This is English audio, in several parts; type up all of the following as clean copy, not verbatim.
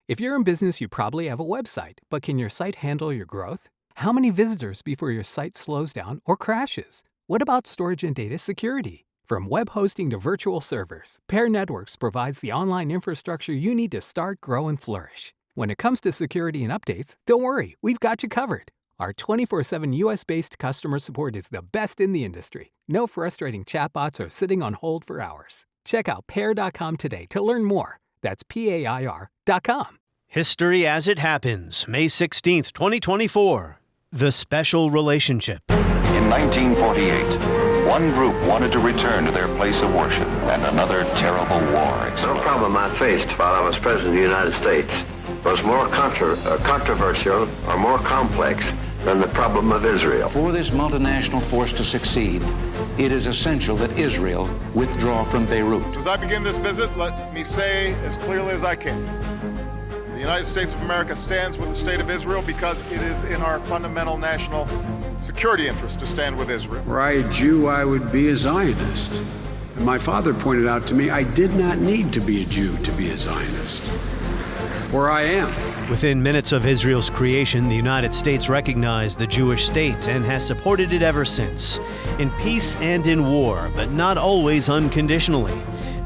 If you're in business, you probably have a website, but can your site handle your growth? How many visitors before your site slows down or crashes? What about storage and data security? From web hosting to virtual servers, Pair Networks provides the online infrastructure you need to start, grow, and flourish. When it comes to security and updates, don't worry, we've got you covered. Our 24/7 US-based customer support is the best in the industry. No frustrating chatbots or sitting on hold for hours. Check out pair.com today to learn more. That's PAIR.com. History as it happens, May 16th, 2024. The Special Relationship. In 1948, one group wanted to return to their place of worship, and another terrible war exploded. No problem I faced while I was President of the United States was more controversial or more complex than the problem of Israel. For this multinational force to succeed, it is essential that Israel withdraw from Beirut. So as I begin this visit, let me say as clearly as I can, the United States of America stands with the state of Israel because it is in our fundamental national security interest to stand with Israel. Were I a Jew, I would be a Zionist. And my father pointed out to me I did not need to be a Jew to be a Zionist. For I am. Within minutes of Israel's creation, the United States recognized the Jewish state and has supported it ever since, in peace and in war, but not always unconditionally.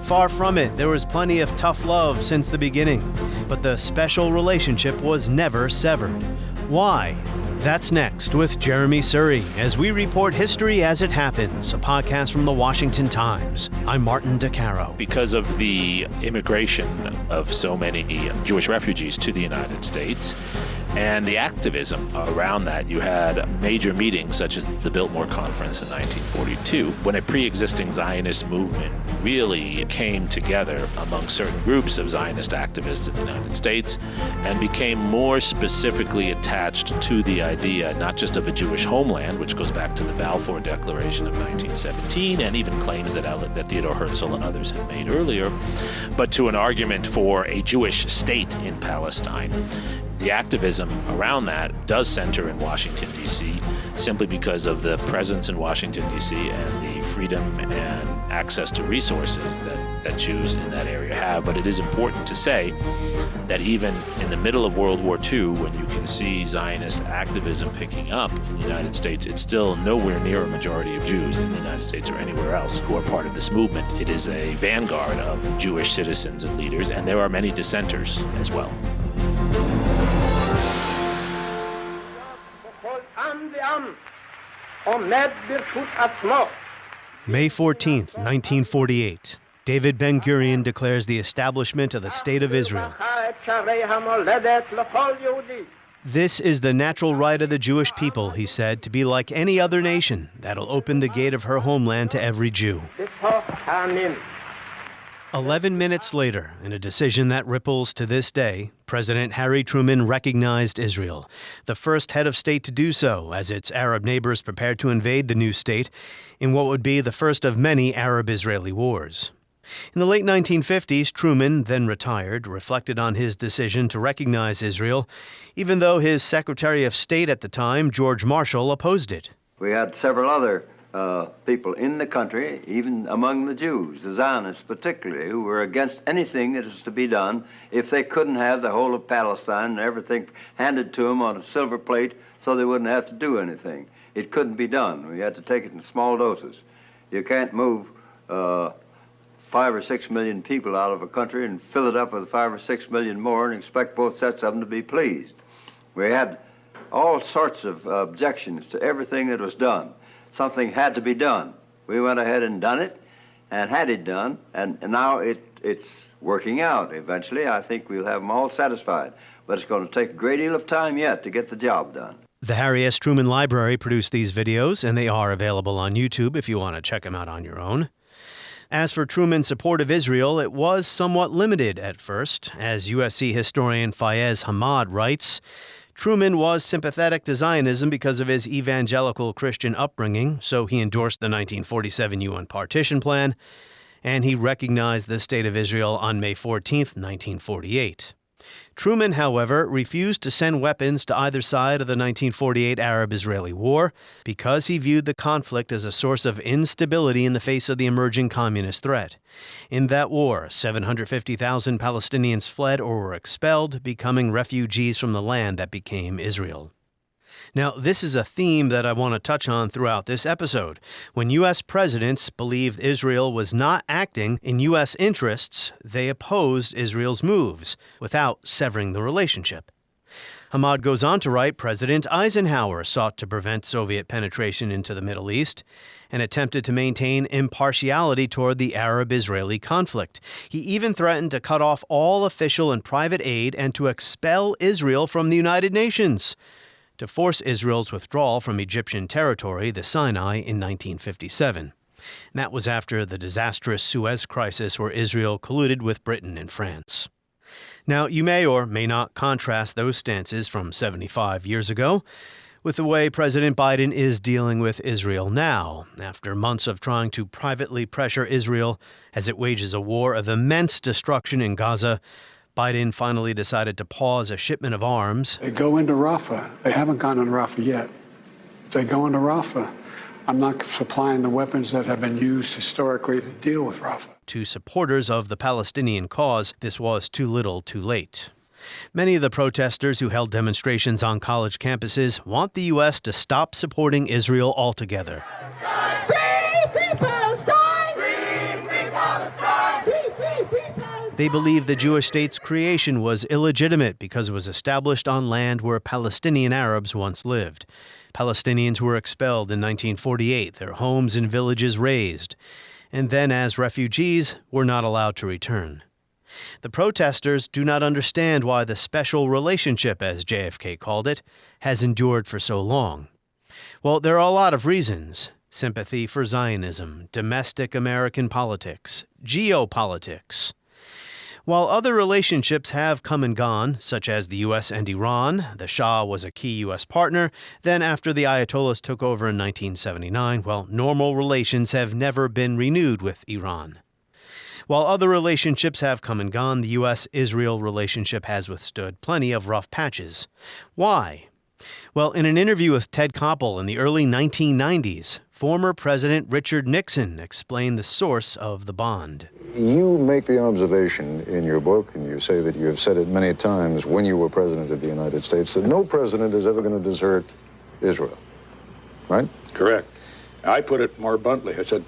Far from it, there was plenty of tough love since the beginning, but the special relationship was never severed. Why? That's next with Jeremi Suri as we report History as It Happens, a podcast from the Washington Times. I'm Martin DeCaro. Because of the immigration of so many Jewish refugees to the United States and the activism around that, you had major meetings such as the Biltmore Conference in 1942, when a pre-existing Zionist movement really came together among certain groups of Zionist activists in the United States and became more specifically attached to the idea not just of a Jewish homeland, which goes back to the Balfour Declaration of 1917 and even claims that Theodore Herzl and others had made earlier, but to an argument for a Jewish state in Palestine. The activism around that does center in Washington, D.C., simply because of the presence in Washington, D.C. and the freedom and access to resources that Jews in that area have. But it is important to say that even in the middle of World War II, when you can see Zionist activism picking up in the United States, it's still nowhere near a majority of Jews in the United States or anywhere else who are part of this movement. It is a vanguard of Jewish citizens and leaders, and there are many dissenters as well. May 14th, 1948. David Ben-Gurion declares the establishment of the State of Israel. This is the natural right of the Jewish people, he said, to be like any other nation that'll open the gate of her homeland to every Jew. 11 minutes later, in a decision that ripples to this day, President Harry Truman recognized Israel, the first head of state to do so as its Arab neighbors prepared to invade the new state in what would be the first of many Arab-Israeli wars. In the late 1950s, Truman, then retired, reflected on his decision to recognize Israel, even though his Secretary of State at the time, George Marshall, opposed it. We had several other people in the country, even among the Jews, the Zionists particularly, who were against anything that was to be done if they couldn't have the whole of Palestine and everything handed to them on a silver plate so they wouldn't have to do anything. It couldn't be done. We had to take it in small doses. You can't move 5 or 6 million people out of a country and fill it up with 5 or 6 million more and expect both sets of them to be pleased. We had all sorts of objections to everything that was done. Something had to be done. We went ahead and done it and had it done, and now it's working out. Eventually, I think we'll have them all satisfied, but it's going to take a great deal of time yet to get the job done. The Harry S. Truman Library produced these videos, and they are available on YouTube if you want to check them out on your own. As for Truman's support of Israel, it was somewhat limited at first. As USC historian Fayez Hamad writes, Truman was sympathetic to Zionism because of his evangelical Christian upbringing, so he endorsed the 1947 UN partition plan, and he recognized the State of Israel on May 14, 1948. Truman, however, refused to send weapons to either side of the 1948 Arab-Israeli War because he viewed the conflict as a source of instability in the face of the emerging communist threat. In that war, 750,000 Palestinians fled or were expelled, becoming refugees from the land that became Israel. Now, this is a theme that I want to touch on throughout this episode. When U.S. presidents believed Israel was not acting in U.S. interests, they opposed Israel's moves without severing the relationship. Hamad goes on to write, President Eisenhower sought to prevent Soviet penetration into the Middle East and attempted to maintain impartiality toward the Arab-Israeli conflict. He even threatened to cut off all official and private aid and to expel Israel from the United Nations, to force Israel's withdrawal from Egyptian territory, the Sinai, in 1957. And that was after the disastrous Suez Crisis, where Israel colluded with Britain and France. Now, you may or may not contrast those stances from 75 years ago with the way President Biden is dealing with Israel now, after months of trying to privately pressure Israel as it wages a war of immense destruction in Gaza. Biden finally decided to pause a shipment of arms. They go into Rafah. They haven't gone into Rafah yet. If they go into Rafah, I'm not supplying the weapons that have been used historically to deal with Rafah. To supporters of the Palestinian cause, this was too little too late. Many of the protesters who held demonstrations on college campuses want the U.S. to stop supporting Israel altogether. They believe the Jewish state's creation was illegitimate because it was established on land where Palestinian Arabs once lived. Palestinians were expelled in 1948, their homes and villages razed, and then as refugees were not allowed to return. The protesters do not understand why the special relationship, as JFK called it, has endured for so long. Well, there are a lot of reasons. Sympathy for Zionism, domestic American politics, geopolitics. While other relationships have come and gone, such as the U.S. and Iran, the Shah was a key U.S. partner. Then after the Ayatollahs took over in 1979, normal relations have never been renewed with Iran. While other relationships have come and gone, the U.S.-Israel relationship has withstood plenty of rough patches. Why? Well, in an interview with Ted Koppel in the early 1990s, former President Richard Nixon explained the source of the bond. You make the observation in your book, and you say that you have said it many times when you were President of the United States, that no president is ever going to desert Israel, right? Correct. I put it more bluntly. I said,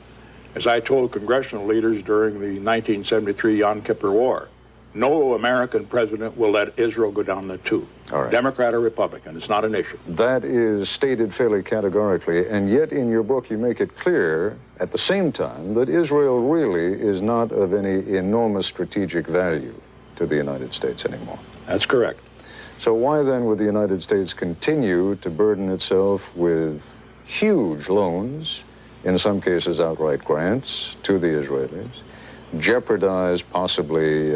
as I told congressional leaders during the 1973 Yom Kippur War, no American president will let Israel go down the tube. All right. Democrat or Republican, it's not an issue. That is stated fairly categorically, and yet in your book you make it clear at the same time that Israel really is not of any enormous strategic value to the United States anymore. That's correct. So why then would the United States continue to burden itself with huge loans, in some cases outright grants, to the Israelis, jeopardize possibly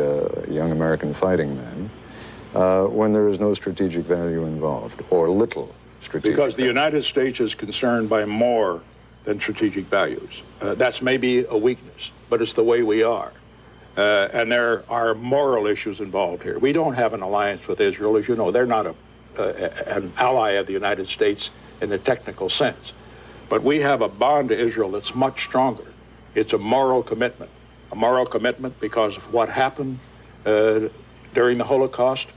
young American fighting men, when there is no strategic value involved, or little strategic Because the value? United States is concerned by more than strategic values. That's maybe a weakness, but it's the way we are. And there are moral issues involved here. We don't have an alliance with Israel, as you know. They're not an ally of the United States in the technical sense. But we have a bond to Israel that's much stronger. It's a moral commitment. A moral commitment because of what happened during the Holocaust,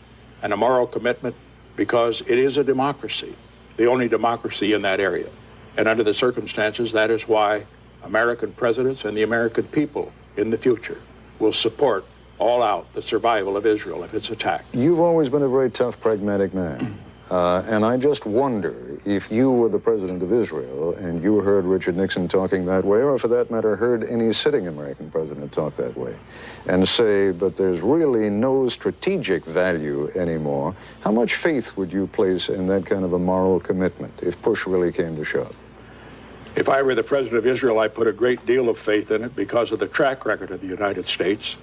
and a moral commitment because it is a democracy, the only democracy in that area. And under the circumstances, that is why American presidents and the American people in the future will support all out the survival of Israel if it's attacked. You've always been a very tough, pragmatic man. And I just wonder if you were the president of Israel and you heard Richard Nixon talking that way, or for that matter, heard any sitting American president talk that way, and say, but there's really no strategic value anymore, how much faith would you place in that kind of a moral commitment if push really came to shove? If I were the president of Israel, I put a great deal of faith in it because of the track record of the United States,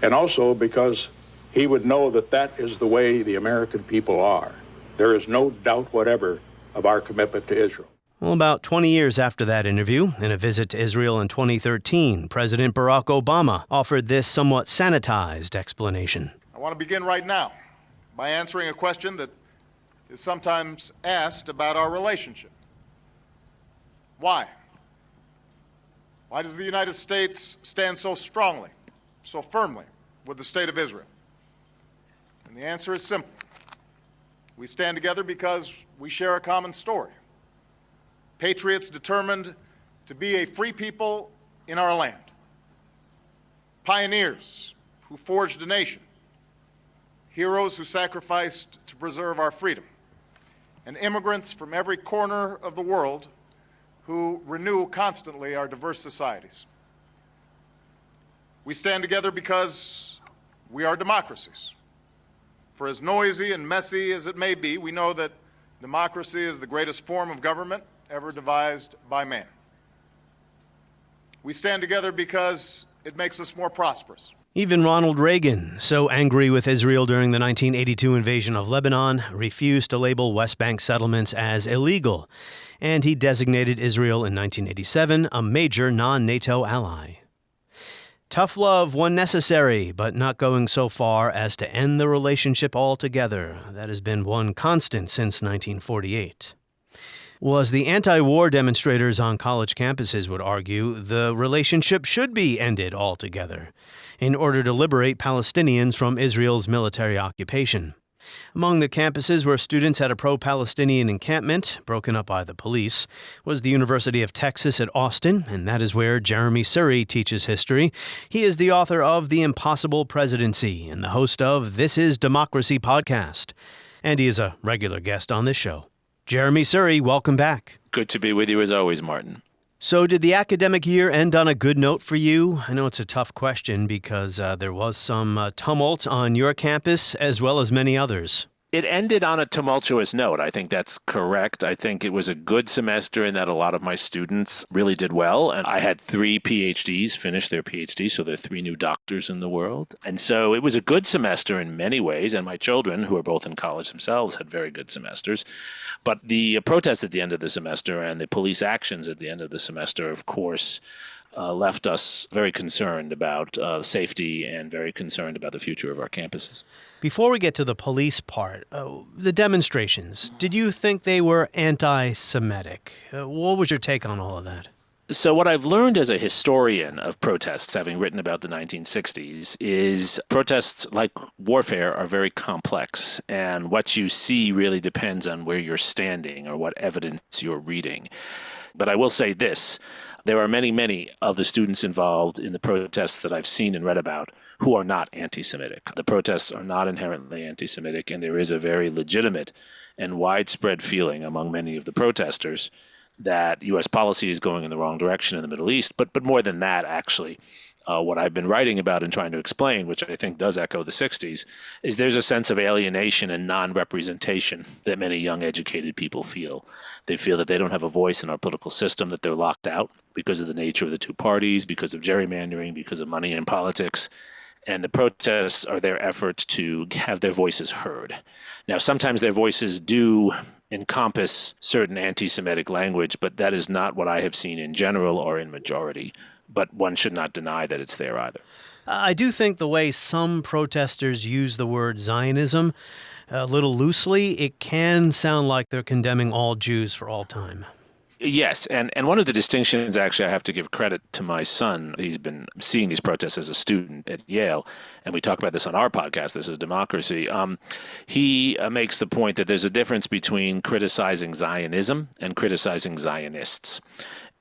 and also because he would know that that is the way the American people are. There is no doubt whatever of our commitment to Israel. Well, about 20 years after that interview, in a visit to Israel in 2013, President Barack Obama offered this somewhat sanitized explanation. I want to begin right now by answering a question that is sometimes asked about our relationship. Why? Why does the United States stand so strongly, so firmly with the State of Israel? And the answer is simple. We stand together because we share a common story. Patriots determined to be a free people in our land. Pioneers who forged a nation. Heroes who sacrificed to preserve our freedom. And immigrants from every corner of the world who renew constantly our diverse societies. We stand together because we are democracies. For as noisy and messy as it may be, we know that democracy is the greatest form of government ever devised by man. We stand together because it makes us more prosperous. Even Ronald Reagan, so angry with Israel during the 1982 invasion of Lebanon, refused to label West Bank settlements as illegal, and he designated Israel in 1987 a major non-NATO ally. Tough love when necessary, but not going so far as to end the relationship altogether. That has been one constant since 1948. Well, as the anti-war demonstrators on college campuses would argue, the relationship should be ended altogether in order to liberate Palestinians from Israel's military occupation. Among the campuses where students had a pro-Palestinian encampment, broken up by the police, was the University of Texas at Austin, and that is where Jeremi Suri teaches history. He is the author of The Impossible Presidency and the host of This Is Democracy podcast. And he is a regular guest on this show. Jeremi Suri, welcome back. Good to be with you as always, Martin. So did the academic year end on a good note for you? I know it's a tough question because there was some tumult on your campus as well as many others. It ended on a tumultuous note. I think that's correct. I think it was a good semester in that a lot of my students really did well. And I had 3 PhDs finish their PhD, so there are 3 new doctors in the world. And so it was a good semester in many ways. And my children, who are both in college themselves, had very good semesters. But the protests at the end of the semester and the police actions at the end of the semester, of course, left us very concerned about safety and very concerned about the future of our campuses. Before we get to the police part, the demonstrations, did you think they were anti-Semitic? What was your take on all of that? So what I've learned as a historian of protests, having written about the 1960s, is protests, like warfare, are very complex. And what you see really depends on where you're standing or what evidence you're reading. But I will say this. There are many, many of the students involved in the protests that I've seen and read about who are not anti-Semitic. The protests are not inherently anti-Semitic, and there is a very legitimate and widespread feeling among many of the protesters that U.S. policy is going in the wrong direction in the Middle East. But more than that, actually, what I've been writing about and trying to explain, which I think does echo the 60s, is there's a sense of alienation and non-representation that many young educated people feel. They feel that they don't have a voice in our political system, that they're locked out because of the nature of the 2 parties, because of gerrymandering, because of money in politics. And the protests are their efforts to have their voices heard. Now, sometimes their voices do encompass certain anti-Semitic language, but that is not what I have seen in general or in majority. But one should not deny that it's there either. I do think the way some protesters use the word Zionism a little loosely, it can sound like they're condemning all Jews for all time. Yes, and one of the distinctions, actually, I have to give credit to my son. He's been seeing these protests as a student at Yale, and we talk about this on our podcast, This is Democracy. He makes the point that there's a difference between criticizing Zionism and criticizing Zionists.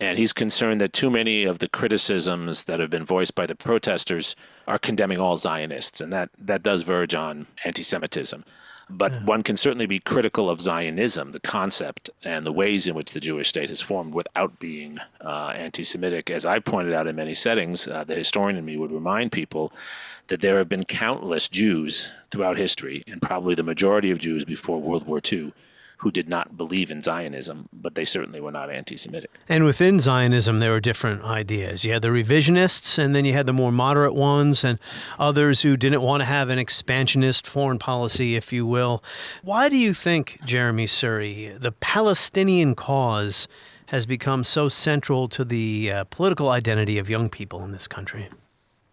And he's concerned that too many of the criticisms that have been voiced by the protesters are condemning all Zionists, and that does verge on anti-Semitism. But one can certainly be critical of Zionism, the concept, and the ways in which the Jewish state has formed without being anti-Semitic. As I pointed out in many settings, the historian in me would remind people that there have been countless Jews throughout history, and probably the majority of Jews before World War II, who did not believe in Zionism, but they certainly were not anti-Semitic. And within Zionism, there were different ideas. You had the revisionists, and then you had the more moderate ones, and others who didn't want to have an expansionist foreign policy, if you will. Why do you think, Jeremi Suri, the Palestinian cause has become so central to the political identity of young people in this country?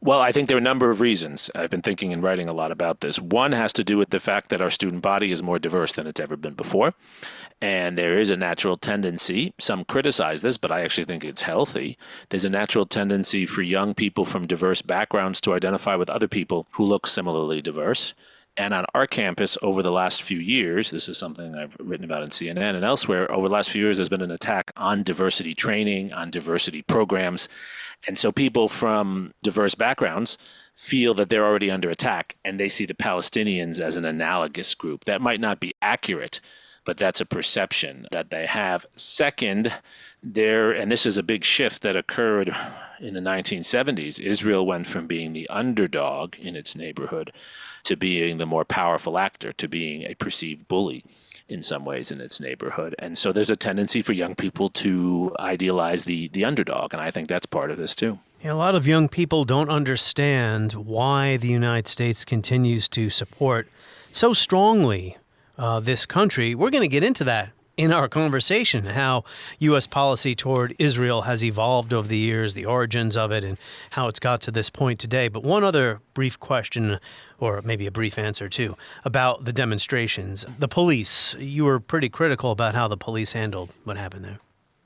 Well, I think there are a number of reasons. I've been thinking and writing a lot about this. One has to do with the fact that our student body is more diverse than it's ever been before. And there is a natural tendency, some criticize this, but I actually think it's healthy. There's a natural tendency for young people from diverse backgrounds to identify with other people who look similarly diverse. And on our campus over the last few years, this is something I've written about in CNN and elsewhere, over the last few years, there's been an attack on diversity training, on diversity programs. And so people from diverse backgrounds feel that they're already under attack, and they see the Palestinians as an analogous group. That might not be accurate, but that's a perception that they have. Second, and this is a big shift that occurred in the 1970s, Israel went from being the underdog in its neighborhood to being the more powerful actor, to being a perceived bully in some ways in its neighborhood. And so there's a tendency for young people to idealize the underdog, and I think that's part of this too. Yeah, a lot of young people don't understand why the United States continues to support so strongly this country. We're going to get into that in our conversation, how U.S. policy toward Israel has evolved over the years, the origins of it, and how it's got to this point today. But one other brief question, or maybe a brief answer too, about the demonstrations. The police, you were pretty critical about how the police handled what happened there.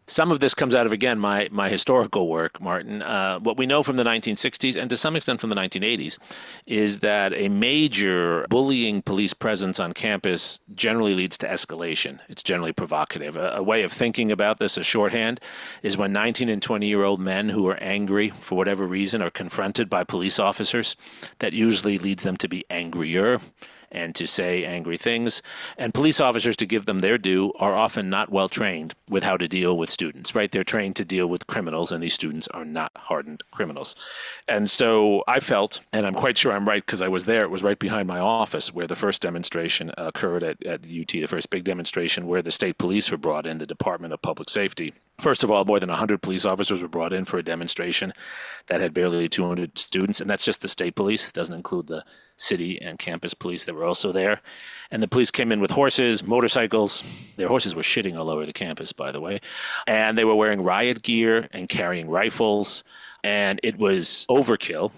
Some of this comes out of, again, my historical work, Martin. What we know from the 1960s and to some extent from the 1980s is that a major bullying police presence on campus generally leads to escalation. It's generally provocative. A way of thinking about this, a shorthand, is when 19 and 20-year-old men who are angry for whatever reason are confronted by police officers, that usually leads them to be angrier and to say angry things. And police officers, to give them their due, are often not well trained with how to deal with students, right? They're trained to deal with criminals, and these students are not hardened criminals. And so I felt, and I'm quite sure I'm right because I was there, it was right behind my office where the first demonstration occurred at UT, the first big demonstration where the state police were brought in, the Department of Public Safety. First of all, more than 100 police officers were brought in for a demonstration that had barely 200 students, and that's just the state police. It doesn't include the city and campus police that were also there. And the police came in with horses, motorcycles. Their horses were shitting all over the campus, by the way. And they were wearing riot gear and carrying rifles. And it was overkill.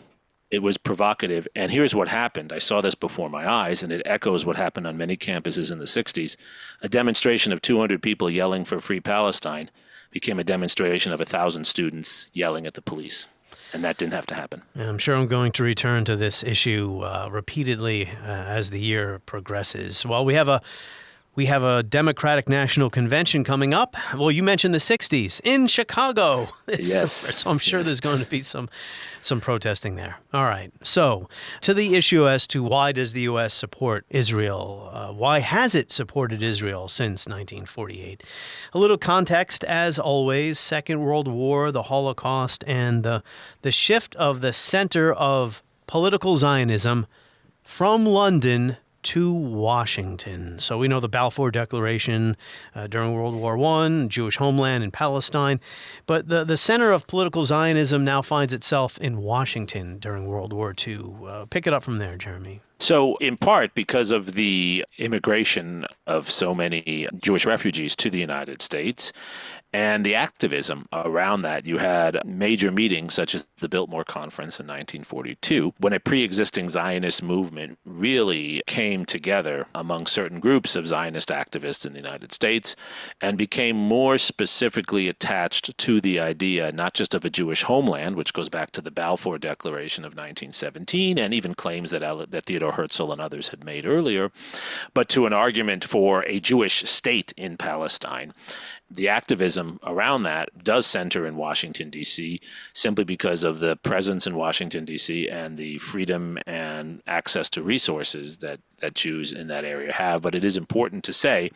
It was provocative. And here's what happened. I saw this before my eyes, and it echoes what happened on many campuses in the 60s. A demonstration of 200 people yelling for free Palestine became a demonstration of 1,000 students yelling at the police. And that didn't have to happen. I'm sure I'm going to return to this issue repeatedly as the year progresses. Well, we have a Democratic National Convention coming up. Well, you mentioned the 60s in Chicago. Yes. So I'm sure there's going to be some protesting there. All right. So to the issue as to why does the U.S. support Israel? Why has it supported Israel since 1948? A little context, as always: Second World War, the Holocaust, and the shift of the center of political Zionism from London to Washington. So we know the Balfour Declaration during World War I, Jewish homeland in Palestine. But the center of political Zionism now finds itself in Washington during World War II. Pick it up from there, Jeremy. So in part because of the immigration of so many Jewish refugees to the United States and the activism around that, you had major meetings such as the Biltmore Conference in 1942, when a pre-existing Zionist movement really came together among certain groups of Zionist activists in the United States and became more specifically attached to the idea not just of a Jewish homeland, which goes back to the Balfour Declaration of 1917 and even claims that Theodore Herzl and others had made earlier, but to an argument for a Jewish state in Palestine. The activism around that does center in Washington, D.C., simply because of the presence in Washington, D.C. and the freedom and access to resources that Jews in that area have. But it is important to say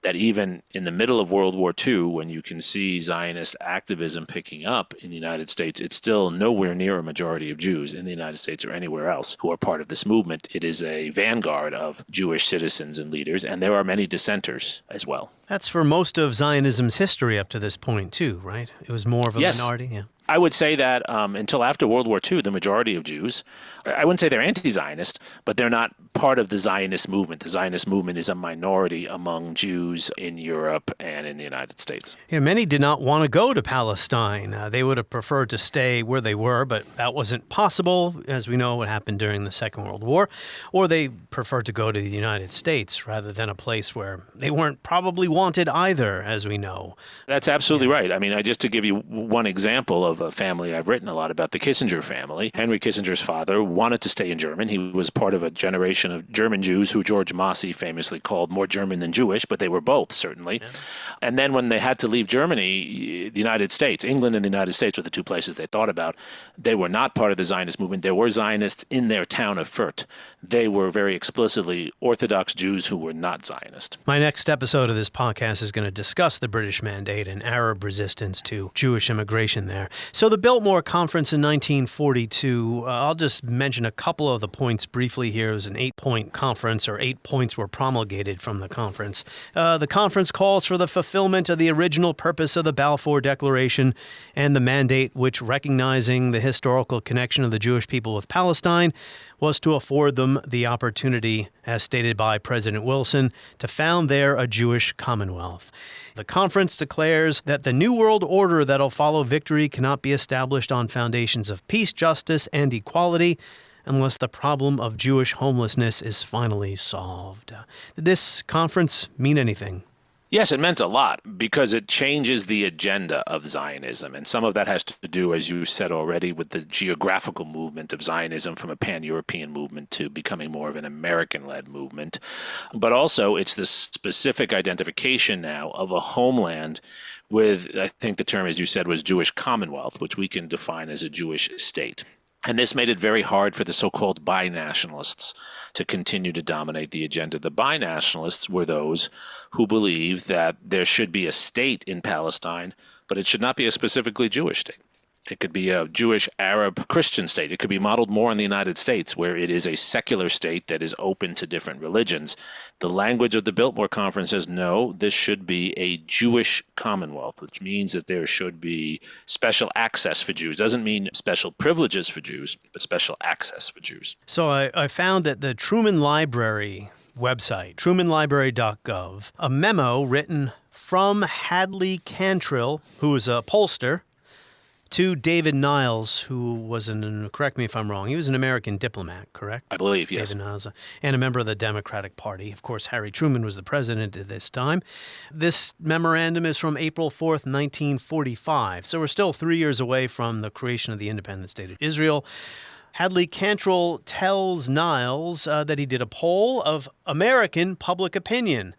that even in the middle of World War II, when you can see Zionist activism picking up in the United States, it's still nowhere near a majority of Jews in the United States or anywhere else who are part of this movement. It is a vanguard of Jewish citizens and leaders, and there are many dissenters as well. That's for most of Zionism's history up to this point, too, right? It was more of a minority, yeah. I would say that until after World War II, the majority of Jews, I wouldn't say they're anti-Zionist, but they're not part of the Zionist movement. The Zionist movement is a minority among Jews in Europe and in the United States. Yeah, many did not want to go to Palestine. They would have preferred to stay where they were, but that wasn't possible, as we know what happened during the Second World War. Or they preferred to go to the United States rather than a place where they weren't probably wanted either, as we know. That's absolutely right. I mean, just to give you one example of a family I've written a lot about, the Kissinger family. Henry Kissinger's father wanted to stay in Germany. He was part of a generation of German Jews who George Massey famously called more German than Jewish, but they were both, certainly. Yeah. And then when they had to leave Germany, the United States, England and the United States were the two places they thought about. They were not part of the Zionist movement. There were Zionists in their town of Fürth. They were very explicitly Orthodox Jews who were not Zionist. My next episode of this podcast is going to discuss the British Mandate and Arab resistance to Jewish immigration there. So the Biltmore Conference in 1942, I'll just mention a couple of the points briefly here. It was an 8-point conference, or 8 points were promulgated from the conference. The conference calls for the fulfillment of the original purpose of the Balfour Declaration and the mandate which, recognizing the historical connection of the Jewish people with Palestine, was to afford them the opportunity, as stated by President Wilson, to found there a Jewish commonwealth. The conference declares that the New World Order that'll follow victory cannot be established on foundations of peace, justice, and equality unless the problem of Jewish homelessness is finally solved. Did this conference mean anything? Yes, it meant a lot because it changes the agenda of Zionism. And some of that has to do, as you said already, with the geographical movement of Zionism from a pan-European movement to becoming more of an American-led movement. But also it's the specific identification now of a homeland with, I think the term, as you said, was Jewish Commonwealth, which we can define as a Jewish state. And this made it very hard for the so-called binationalists to continue to dominate the agenda. The binationalists were those who believed that there should be a state in Palestine, but it should not be a specifically Jewish state. It could be a Jewish, Arab, Christian state. It could be modeled more in the United States, where it is a secular state that is open to different religions. The language of the Biltmore Conference says, no, this should be a Jewish commonwealth, which means that there should be special access for Jews. Doesn't mean special privileges for Jews, but special access for Jews. So I found at the Truman Library website, trumanlibrary.gov, a memo written from Hadley Cantrill, who was a pollster, to David Niles, who was correct me if I'm wrong, he was an American diplomat, correct? I believe, yes. David Niles, and a member of the Democratic Party. Of course, Harry Truman was the president at this time. This memorandum is from April 4th, 1945, so we're still 3 years away from the creation of the independent state of Israel. Hadley Cantrill tells Niles that he did a poll of American public opinion,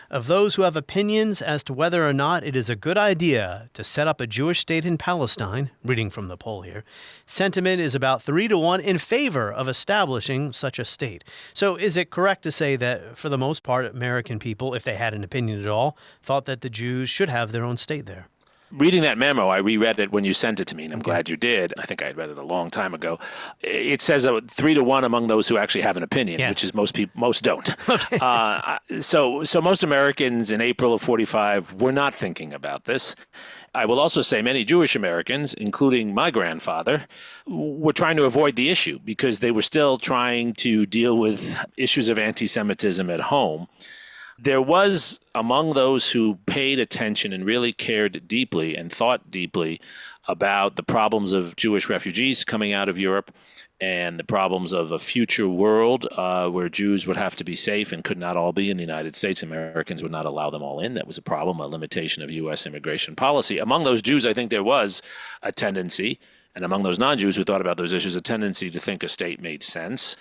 of those who have opinions as to whether or not it is a good idea to set up a Jewish state in Palestine, reading from the poll here, sentiment is about 3-1 in favor of establishing such a state. So is it correct to say that, for the most part, American people, if they had an opinion at all, thought that the Jews should have their own state there? Reading that memo, I reread it when you sent it to me, and I'm glad you did. I think I had read it a long time ago. It says 3-1 among those who actually have an opinion, which is most don't. Okay. So most Americans in April of 45 were not thinking about this. I will also say many Jewish Americans, including my grandfather, were trying to avoid the issue because they were still trying to deal with issues of anti-Semitism at home. There was, among those who paid attention and really cared deeply and thought deeply about the problems of Jewish refugees coming out of Europe and the problems of a future world where Jews would have to be safe and could not all be in the United States. Americans would not allow them all in. That was a problem, a limitation of U.S. immigration policy. Among those Jews, I think there was a tendency, and among those non-Jews who thought about those issues, a tendency to think a state made sense.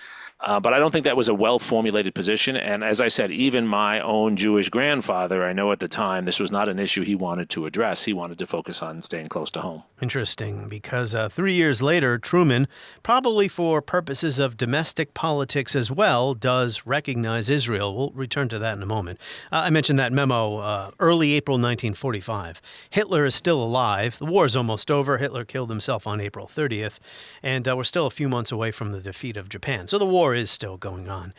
But I don't think that was a well-formulated position. And as I said, even my own Jewish grandfather, I know at the time this was not an issue he wanted to address. He wanted to focus on staying close to home. Interesting, because 3 years later, Truman, probably for purposes of domestic politics as well, does recognize Israel. We'll return to that in a moment. I mentioned that memo early April 1945. Hitler is still alive. The war is almost over. Hitler killed himself on April 30th, and we're still a few months away from the defeat of Japan. So the war war is still going on.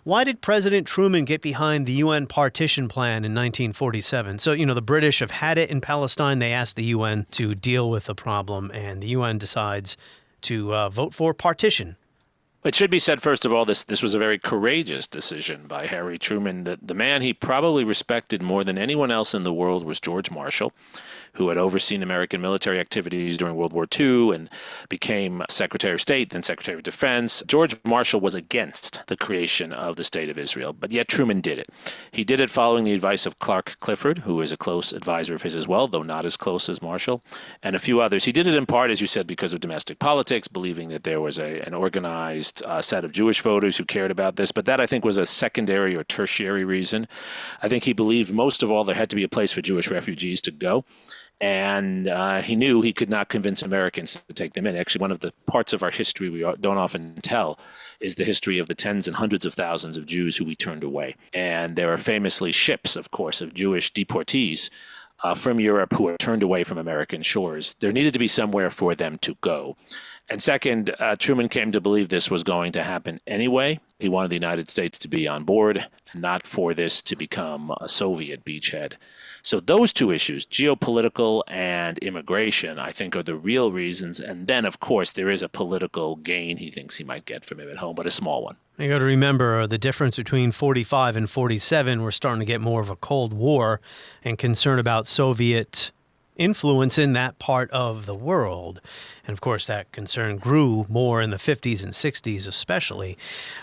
Why did President Truman get behind the UN partition plan in 1947? So, the British have had it in Palestine. They asked the UN to deal with the problem, and the UN decides to vote for partition. It should be said, first of all, this was a very courageous decision by Harry Truman. The man he probably respected more than anyone else in the world was George Marshall, who had overseen American military activities during World War II and became Secretary of State, then Secretary of Defense. George Marshall was against the creation of the State of Israel, but yet Truman did it. He did it following the advice of Clark Clifford, who is a close advisor of his as well, though not as close as Marshall, and a few others. He did it in part, as you said, because of domestic politics, believing that there was an organized set of Jewish voters who cared about this, but that, I think, was a secondary or tertiary reason. I think he believed most of all there had to be a place for Jewish refugees to go. And he knew he could not convince Americans to take them in. Actually, one of the parts of our history we don't often tell is the history of the tens and hundreds of thousands of Jews who we turned away. And there are famously ships, of course, of Jewish deportees from Europe who are turned away from American shores. There needed to be somewhere for them to go. And second, Truman came to believe this was going to happen anyway. He wanted the United States to be on board and not for this to become a Soviet beachhead. So those two issues, geopolitical and immigration, I think are the real reasons. And then, of course, there is a political gain he thinks he might get from him at home, but a small one. You got to remember the difference between 45 and 47. We're starting to get more of a Cold War and concern about Soviet influence in that part of the world. And of course, that concern grew more in the 50s and 60s especially.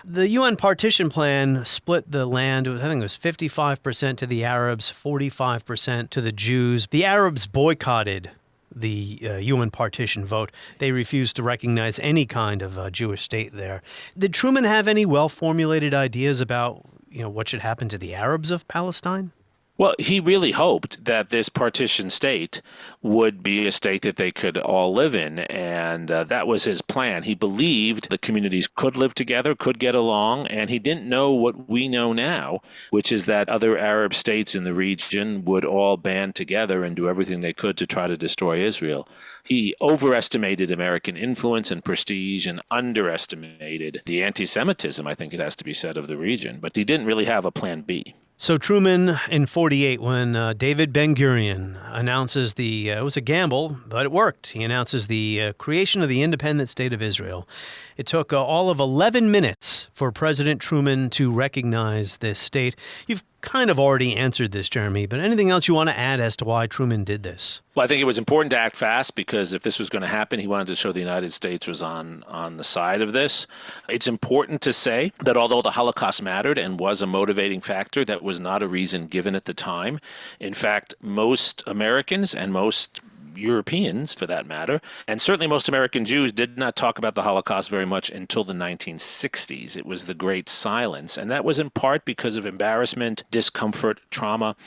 The UN partition plan split the land, I think it was 55% to the Arabs, 45% to the Jews. The Arabs boycotted the UN partition vote. They refused to recognize any kind of Jewish state there. Did Truman have any well-formulated ideas about, what should happen to the Arabs of Palestine? Well, he really hoped that this partition state would be a state that they could all live in, and that was his plan. He believed the communities could live together, could get along, and he didn't know what we know now, which is that other Arab states in the region would all band together and do everything they could to try to destroy Israel. He overestimated American influence and prestige and underestimated the anti-Semitism, I think it has to be said, of the region, but he didn't really have a plan B. So Truman, in 48, when David Ben-Gurion announces it was a gamble, but it worked. He announces the creation of the independent state of Israel. It took all of 11 minutes for President Truman to recognize this state. You've kind of already answered this, Jeremy, but anything else you want to add as to why Truman did this? Well, I think it was important to act fast because if this was going to happen, he wanted to show the United States was on the side of this. It's important to say that although the Holocaust mattered and was a motivating factor, that was not a reason given at the time. In fact, most Americans and most Europeans, for that matter, and certainly most American Jews did not talk about the Holocaust very much until the 1960s. It was the Great Silence, and that was in part because of embarrassment, discomfort, trauma.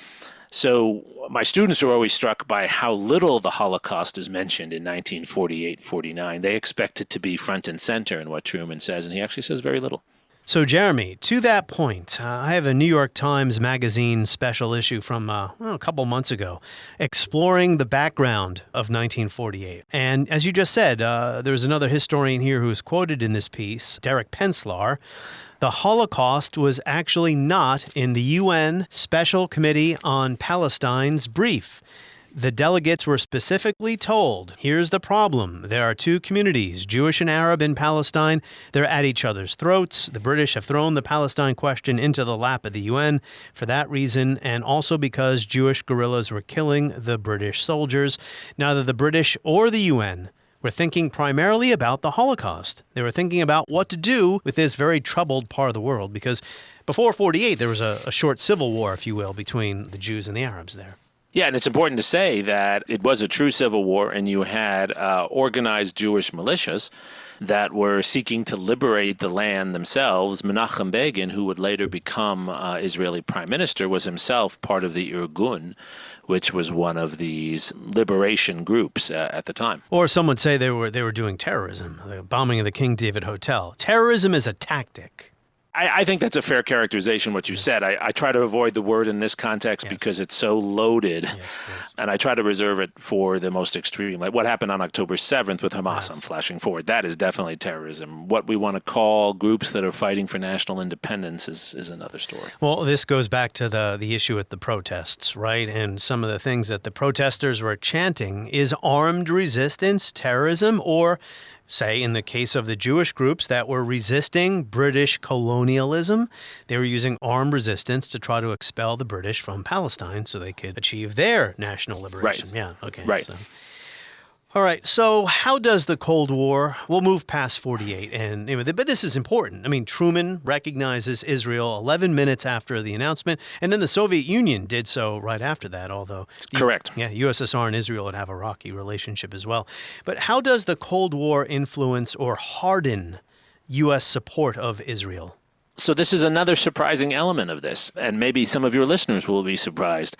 So my students are always struck by how little the Holocaust is mentioned in 1948-49. They expect it to be front and center in what Truman says, and he actually says very little. So, Jeremy, to that point, I have a New York Times Magazine special issue from a couple months ago exploring the background of 1948. And as you just said, there's another historian here who is quoted in this piece, Derek Penslar. The Holocaust was actually not in the UN Special Committee on Palestine's brief. The delegates were specifically told, here's the problem. There are two communities, Jewish and Arab in Palestine. They're at each other's throats. The British have thrown the Palestine question into the lap of the UN for that reason, and also because Jewish guerrillas were killing the British soldiers. Neither the British or the UN were thinking primarily about the Holocaust. They were thinking about what to do with this very troubled part of the world, because before 48, there was a short civil war, if you will, between the Jews and the Arabs there. Yeah, and it's important to say that it was a true civil war, and you had organized Jewish militias that were seeking to liberate the land themselves. Menachem Begin, who would later become Israeli prime minister, was himself part of the Irgun, which was one of these liberation groups at the time. Or some would say they were doing terrorism, the bombing of the King David Hotel. Terrorism is a tactic. I think that's a fair characterization, what you said. I try to avoid the word in this context because it's so loaded, and I try to reserve it for the most extreme. Like what happened on October 7th with Hamas, I'm flashing forward. That is definitely terrorism. What we want to call groups that are fighting for national independence is another story. Well, this goes back to the issue with the protests, right? And some of the things that the protesters were chanting. Is armed resistance terrorism, or say, in the case of the Jewish groups that were resisting British colonialism, they were using armed resistance to try to expel the British from Palestine so they could achieve their national liberation. Right. Yeah, okay. Right. So. All right, so how does the Cold War, we'll move past 48, but this is important. I mean, Truman recognizes Israel 11 minutes after the announcement, and then the Soviet Union did so right after that, although... Correct. Yeah, USSR and Israel would have a rocky relationship as well. But how does the Cold War influence or harden U.S. support of Israel? So this is another surprising element of this, and maybe some of your listeners will be surprised.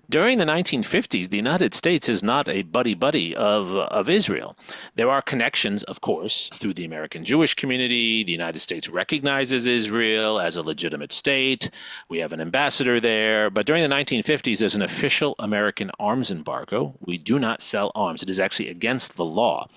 During the 1950s, the United States is not a buddy-buddy of Israel. There are connections, of course, through the American Jewish community. The United States recognizes Israel as a legitimate state. We have an ambassador there. But during the 1950s, there's an official American arms embargo. We do not sell arms. It is actually against the law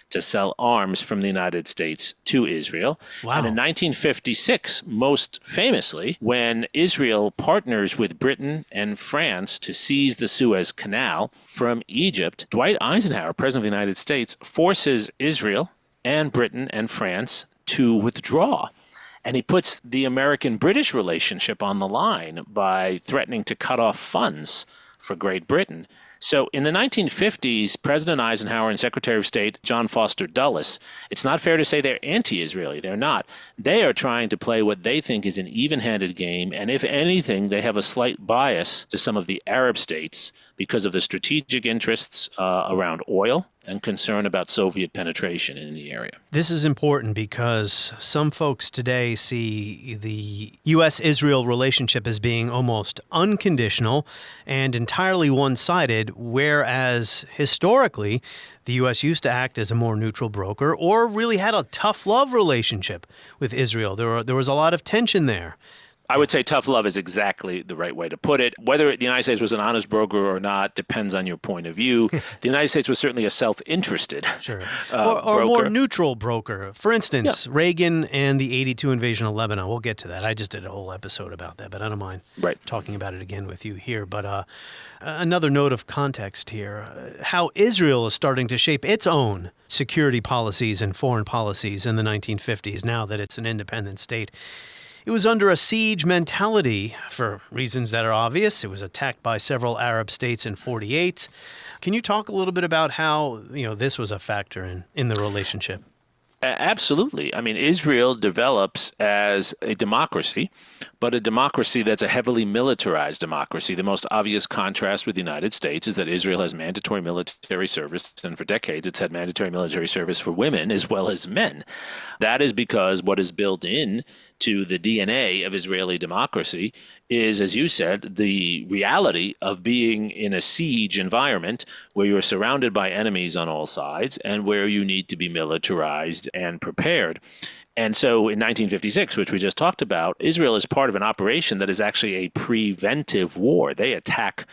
to sell arms from the United States to Israel. Wow. And in 1956, most famously, when Israel partners with Britain and France to seize the Suez Canal from Egypt, Dwight Eisenhower, President of the United States, forces Israel and Britain and France to withdraw. And he puts the American-British relationship on the line by threatening to cut off funds for Great Britain. So in the 1950s, President Eisenhower and Secretary of State John Foster Dulles, it's not fair to say they're anti-Israeli. They're not. They are trying to play what they think is an even-handed game, and if anything, they have a slight bias to some of the Arab states because of the strategic interests around oil and concern about Soviet penetration in the area. This is important because some folks today see the U.S.-Israel relationship as being almost unconditional and entirely one-sided, whereas historically, the U.S. used to act as a more neutral broker or really had a tough love relationship with Israel. There was a lot of tension there. I would say tough love is exactly the right way to put it. Whether the United States was an honest broker or not depends on your point of view. The United States was certainly a self-interested or a more neutral broker. For instance, Reagan and the 82 invasion of Lebanon. We'll get to that. I just did a whole episode about that, but I don't mind talking about it again with you here. But another note of context here, how Israel is starting to shape its own security policies and foreign policies in the 1950s, now that it's an independent state. It was under a siege mentality for reasons that are obvious. It was attacked by several Arab states in 48. Can you talk a little bit about how, this was a factor in the relationship? Absolutely. I mean, Israel develops as a democracy, but a democracy that's a heavily militarized democracy. The most obvious contrast with the United States is that Israel has mandatory military service, and for decades it's had mandatory military service for women as well as men. That is because what is built in to the DNA of Israeli democracy is, as you said, the reality of being in a siege environment where you're surrounded by enemies on all sides and where you need to be militarized and prepared. And so in 1956, which we just talked about, Israel is part of an operation that is actually a preventive war. They attack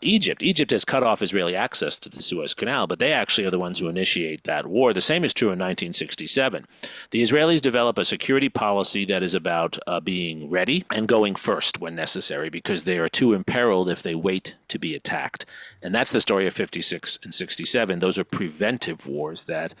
Egypt. Egypt has cut off Israeli access to the Suez Canal, but they actually are the ones who initiate that war. The same is true in 1967. The Israelis develop a security policy that is about being ready and going first when necessary, because they are too imperiled if they wait to be attacked. And that's the story of 56 and 67. Those are preventive wars that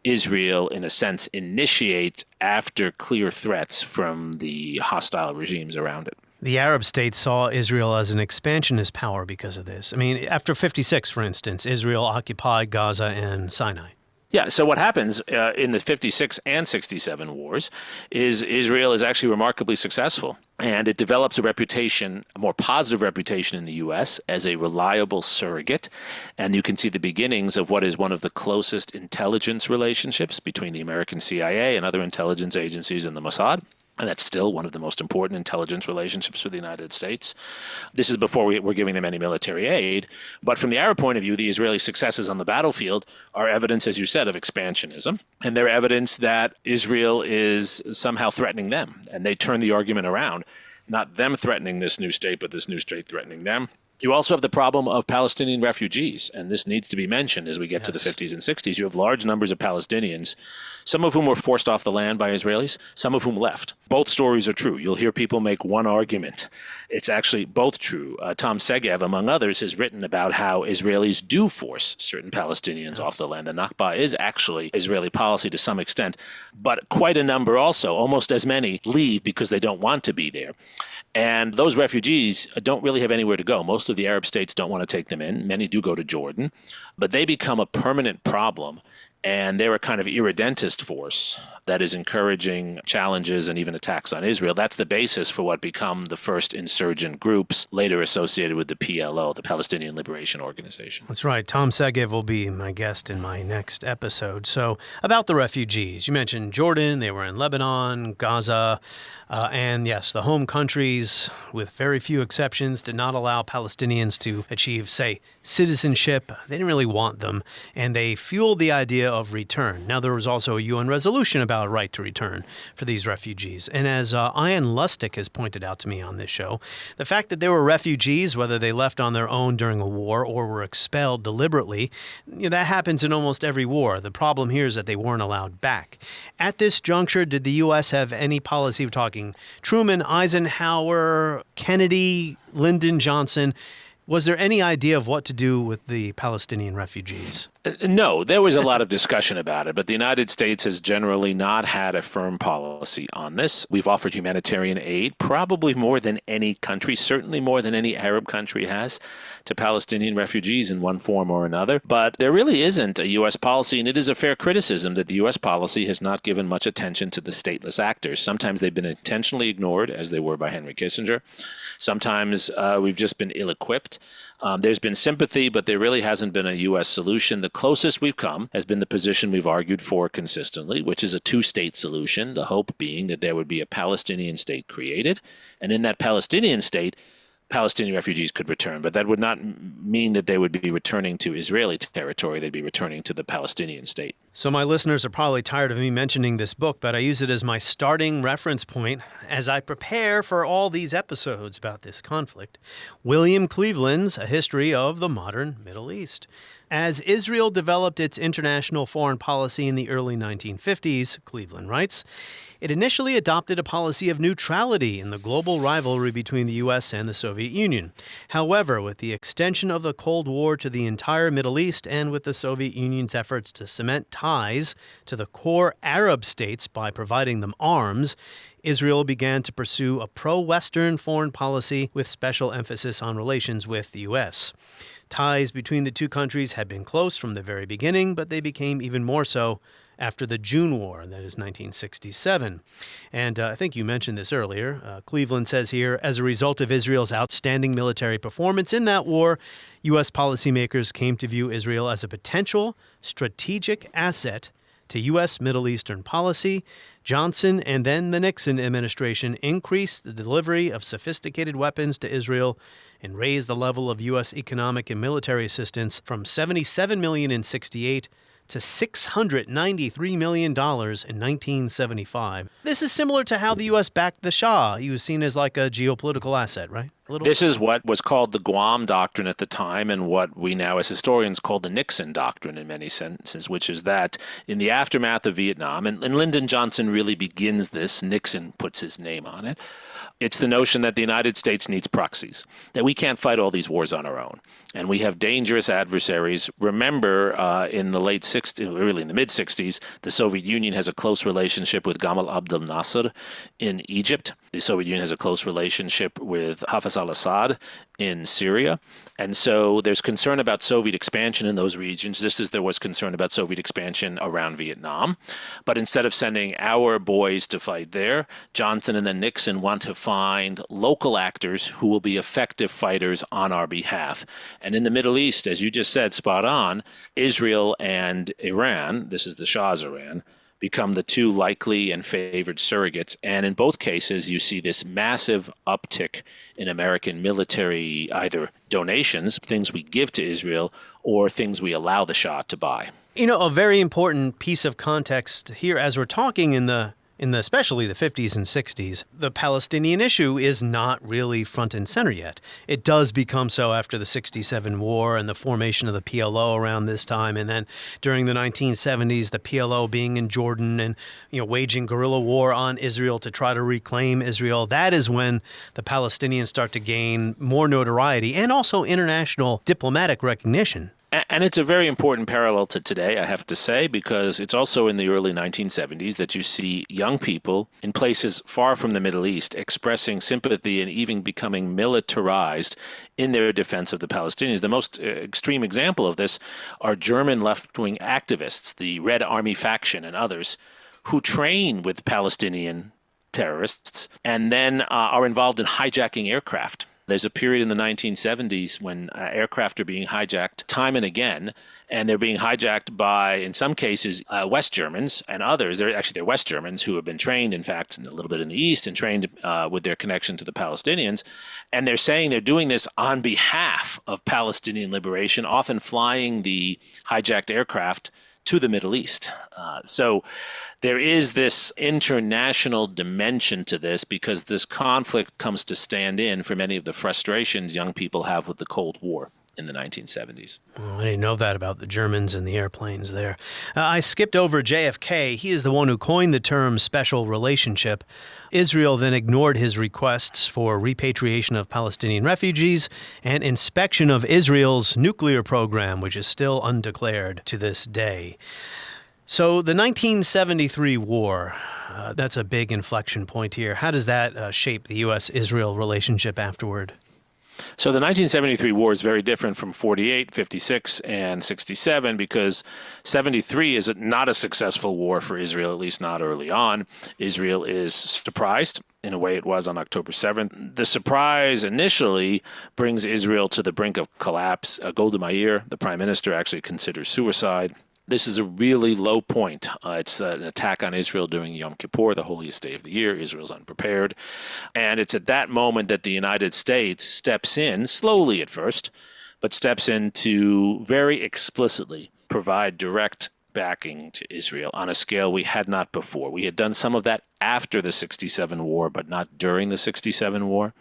Israel, in a sense, initiates after clear threats from the hostile regimes around it. The Arab states saw Israel as an expansionist power because of this. I mean, after 56, for instance, Israel occupied Gaza and Sinai. Yeah, so what happens in the 56 and 67 wars is Israel is actually remarkably successful, and it develops a reputation, a more positive reputation in the U.S. as a reliable surrogate, and you can see the beginnings of what is one of the closest intelligence relationships between the American CIA and other intelligence agencies and the Mossad. And that's still one of the most important intelligence relationships for the United States. This is before we're giving them any military aid. But from the Arab point of view, the Israeli successes on the battlefield are evidence, as you said, of expansionism. And they're evidence that Israel is somehow threatening them. And they turn the argument around. Not them threatening this new state, but this new state threatening them. You also have the problem of Palestinian refugees, and this needs to be mentioned as we get to the 50s and 60s. You have large numbers of Palestinians, some of whom were forced off the land by Israelis, some of whom left. Both stories are true. You'll hear people make one argument. It's actually both true. Tom Segev, among others, has written about how Israelis do force certain Palestinians off the land. The Nakba is actually Israeli policy to some extent, but quite a number also, almost as many, leave because they don't want to be there. And those refugees don't really have anywhere to go. Most of the Arab states don't want to take them in. Many do go to Jordan, but they become a permanent problem. And they're a kind of irredentist force that is encouraging challenges and even attacks on Israel. That's the basis for what become the first insurgent groups later associated with the PLO, the Palestinian Liberation Organization. That's right. Tom Segev will be my guest in my next episode. So about the refugees, you mentioned Jordan, they were in Lebanon, Gaza, and yes, the home countries, with very few exceptions, did not allow Palestinians to achieve, say, citizenship. They didn't really want them, and they fueled the idea of return. Now, there was also a UN resolution about a right to return for these refugees. And as Ian Lustig has pointed out to me on this show, the fact that they were refugees, whether they left on their own during a war or were expelled deliberately, that happens in almost every war. The problem here is that they weren't allowed back. At this juncture, did the U.S. have any policy of talking Truman, Eisenhower, Kennedy, Lyndon Johnson? Was there any idea of what to do with the Palestinian refugees? No, there was a lot of discussion about it, but the United States has generally not had a firm policy on this. We've offered humanitarian aid, probably more than any country, certainly more than any Arab country has, to Palestinian refugees in one form or another. But there really isn't a U.S. policy, and it is a fair criticism that the U.S. policy has not given much attention to the stateless actors. Sometimes they've been intentionally ignored, as they were by Henry Kissinger. Sometimes we've just been ill-equipped. There's been sympathy, but there really hasn't been a U.S. solution. The closest we've come has been the position we've argued for consistently, which is a two-state solution, the hope being that there would be a Palestinian state created, and in that Palestinian state, Palestinian refugees could return, but that would not mean that they would be returning to Israeli territory. They'd be returning to the Palestinian state. So my listeners are probably tired of me mentioning this book, but I use it as my starting reference point as I prepare for all these episodes about this conflict. William Cleveland's A History of the Modern Middle East. As Israel developed its international foreign policy in the early 1950s, Cleveland writes, it initially adopted a policy of neutrality in the global rivalry between the U.S. and the Soviet Union. However, with the extension of the Cold War to the entire Middle East and with the Soviet Union's efforts to cement ties to the core Arab states by providing them arms, Israel began to pursue a pro-Western foreign policy with special emphasis on relations with the U.S. Ties between the two countries had been close from the very beginning, but they became even more so after the June War, that is 1967. And I think you mentioned this earlier. Cleveland says here, as a result of Israel's outstanding military performance in that war, U.S. policymakers came to view Israel as a potential strategic asset to U.S. Middle Eastern policy. Johnson and then the Nixon administration increased the delivery of sophisticated weapons to Israel and raised the level of U.S. economic and military assistance from $77 million in '68 to $693 million in 1975. This is similar to how the U.S. backed the Shah. He was seen as like a geopolitical asset, right? This is what was called the Guam Doctrine at the time and what we now as historians call the Nixon Doctrine in many senses, which is that in the aftermath of Vietnam, and Lyndon Johnson really begins this, Nixon puts his name on it, it's the notion that the United States needs proxies, that we can't fight all these wars on our own. And we have dangerous adversaries. Remember, in the late 60s, really in the mid-60s, the Soviet Union has a close relationship with Gamal Abdel Nasser in Egypt. The Soviet Union has a close relationship with Hafez al-Assad in Syria. And so there's concern about Soviet expansion in those regions, just as there was concern about Soviet expansion around Vietnam. But instead of sending our boys to fight there, Johnson and then Nixon want to find local actors who will be effective fighters on our behalf. And in the Middle East, as you just said, spot on, Israel and Iran, this is the Shah's Iran, become the two likely and favored surrogates. And in both cases, you see this massive uptick in American military, either donations, things we give to Israel, or things we allow the Shah to buy. You know, a very important piece of context here as we're talking in the especially the 50s and 60s, the Palestinian issue is not really front and center yet. It does become so after the 67 war and the formation of the PLO around this time. And then during the 1970s, the PLO being in Jordan and, waging guerrilla war on Israel to try to reclaim Israel. That is when the Palestinians start to gain more notoriety and also international diplomatic recognition. And it's a very important parallel to today, I have to say, because it's also in the early 1970s that you see young people in places far from the Middle East expressing sympathy and even becoming militarized in their defense of the Palestinians. The most extreme example of this are German left-wing activists, the Red Army faction and others, who train with Palestinian terrorists and then are involved in hijacking aircraft. There's a period in the 1970s when aircraft are being hijacked time and again, and they're being hijacked by, in some cases, West Germans and others. They're West Germans who have been trained, in fact, a little bit in the East and trained with their connection to the Palestinians. And they're saying they're doing this on behalf of Palestinian liberation, often flying the hijacked aircraft to the Middle East. So there is this international dimension to this because this conflict comes to stand in for many of the frustrations young people have with the Cold War in the 1970s. I didn't know that about the Germans and the airplanes there. I skipped over JFK. He is the one who coined the term special relationship. Israel then ignored his requests for repatriation of Palestinian refugees and inspection of Israel's nuclear program, which is still undeclared to this day. So the 1973 war, that's a big inflection point here. How does that shape the U.S.-Israel relationship afterward? So the 1973 war is very different from 48, 56, and 67 because 73 is not a successful war for Israel, at least not early on. Israel is surprised in a way it was on October 7th. The surprise initially brings Israel to the brink of collapse. Golda Meir, the prime minister, actually considers suicide. This is a really low point. It's an attack on Israel during Yom Kippur, the holiest day of the year. Israel's unprepared. And it's at that moment that the United States steps in, slowly at first, but steps in to very explicitly provide direct backing to Israel on a scale we had not before. We had done some of that after the 67 war, but not during the 67 war.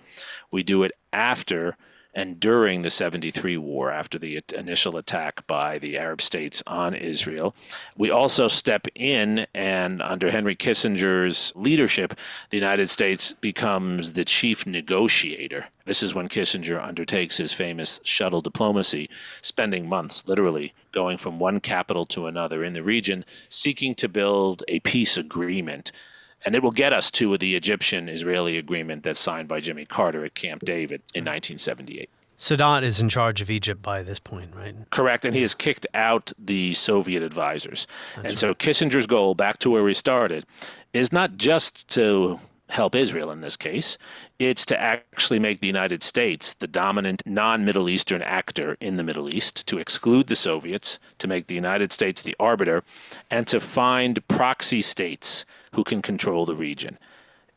We do it after and during the 73 war, after the initial attack by the Arab states on Israel. We also step in, and under Henry Kissinger's leadership, the United States becomes the chief negotiator. This is when Kissinger undertakes his famous shuttle diplomacy, spending months, literally, going from one capital to another in the region, seeking to build a peace agreement. And it will get us to the Egyptian-Israeli agreement that's signed by Jimmy Carter at Camp David in 1978. Sadat is in charge of Egypt by this point, right? Correct, and he has kicked out the Soviet advisors. So Kissinger's goal, back to where we started, is not just to help Israel in this case. It's to actually make the United States the dominant non-Middle Eastern actor in the Middle East, to exclude the Soviets, to make the United States the arbiter, and to find proxy states who can control the region.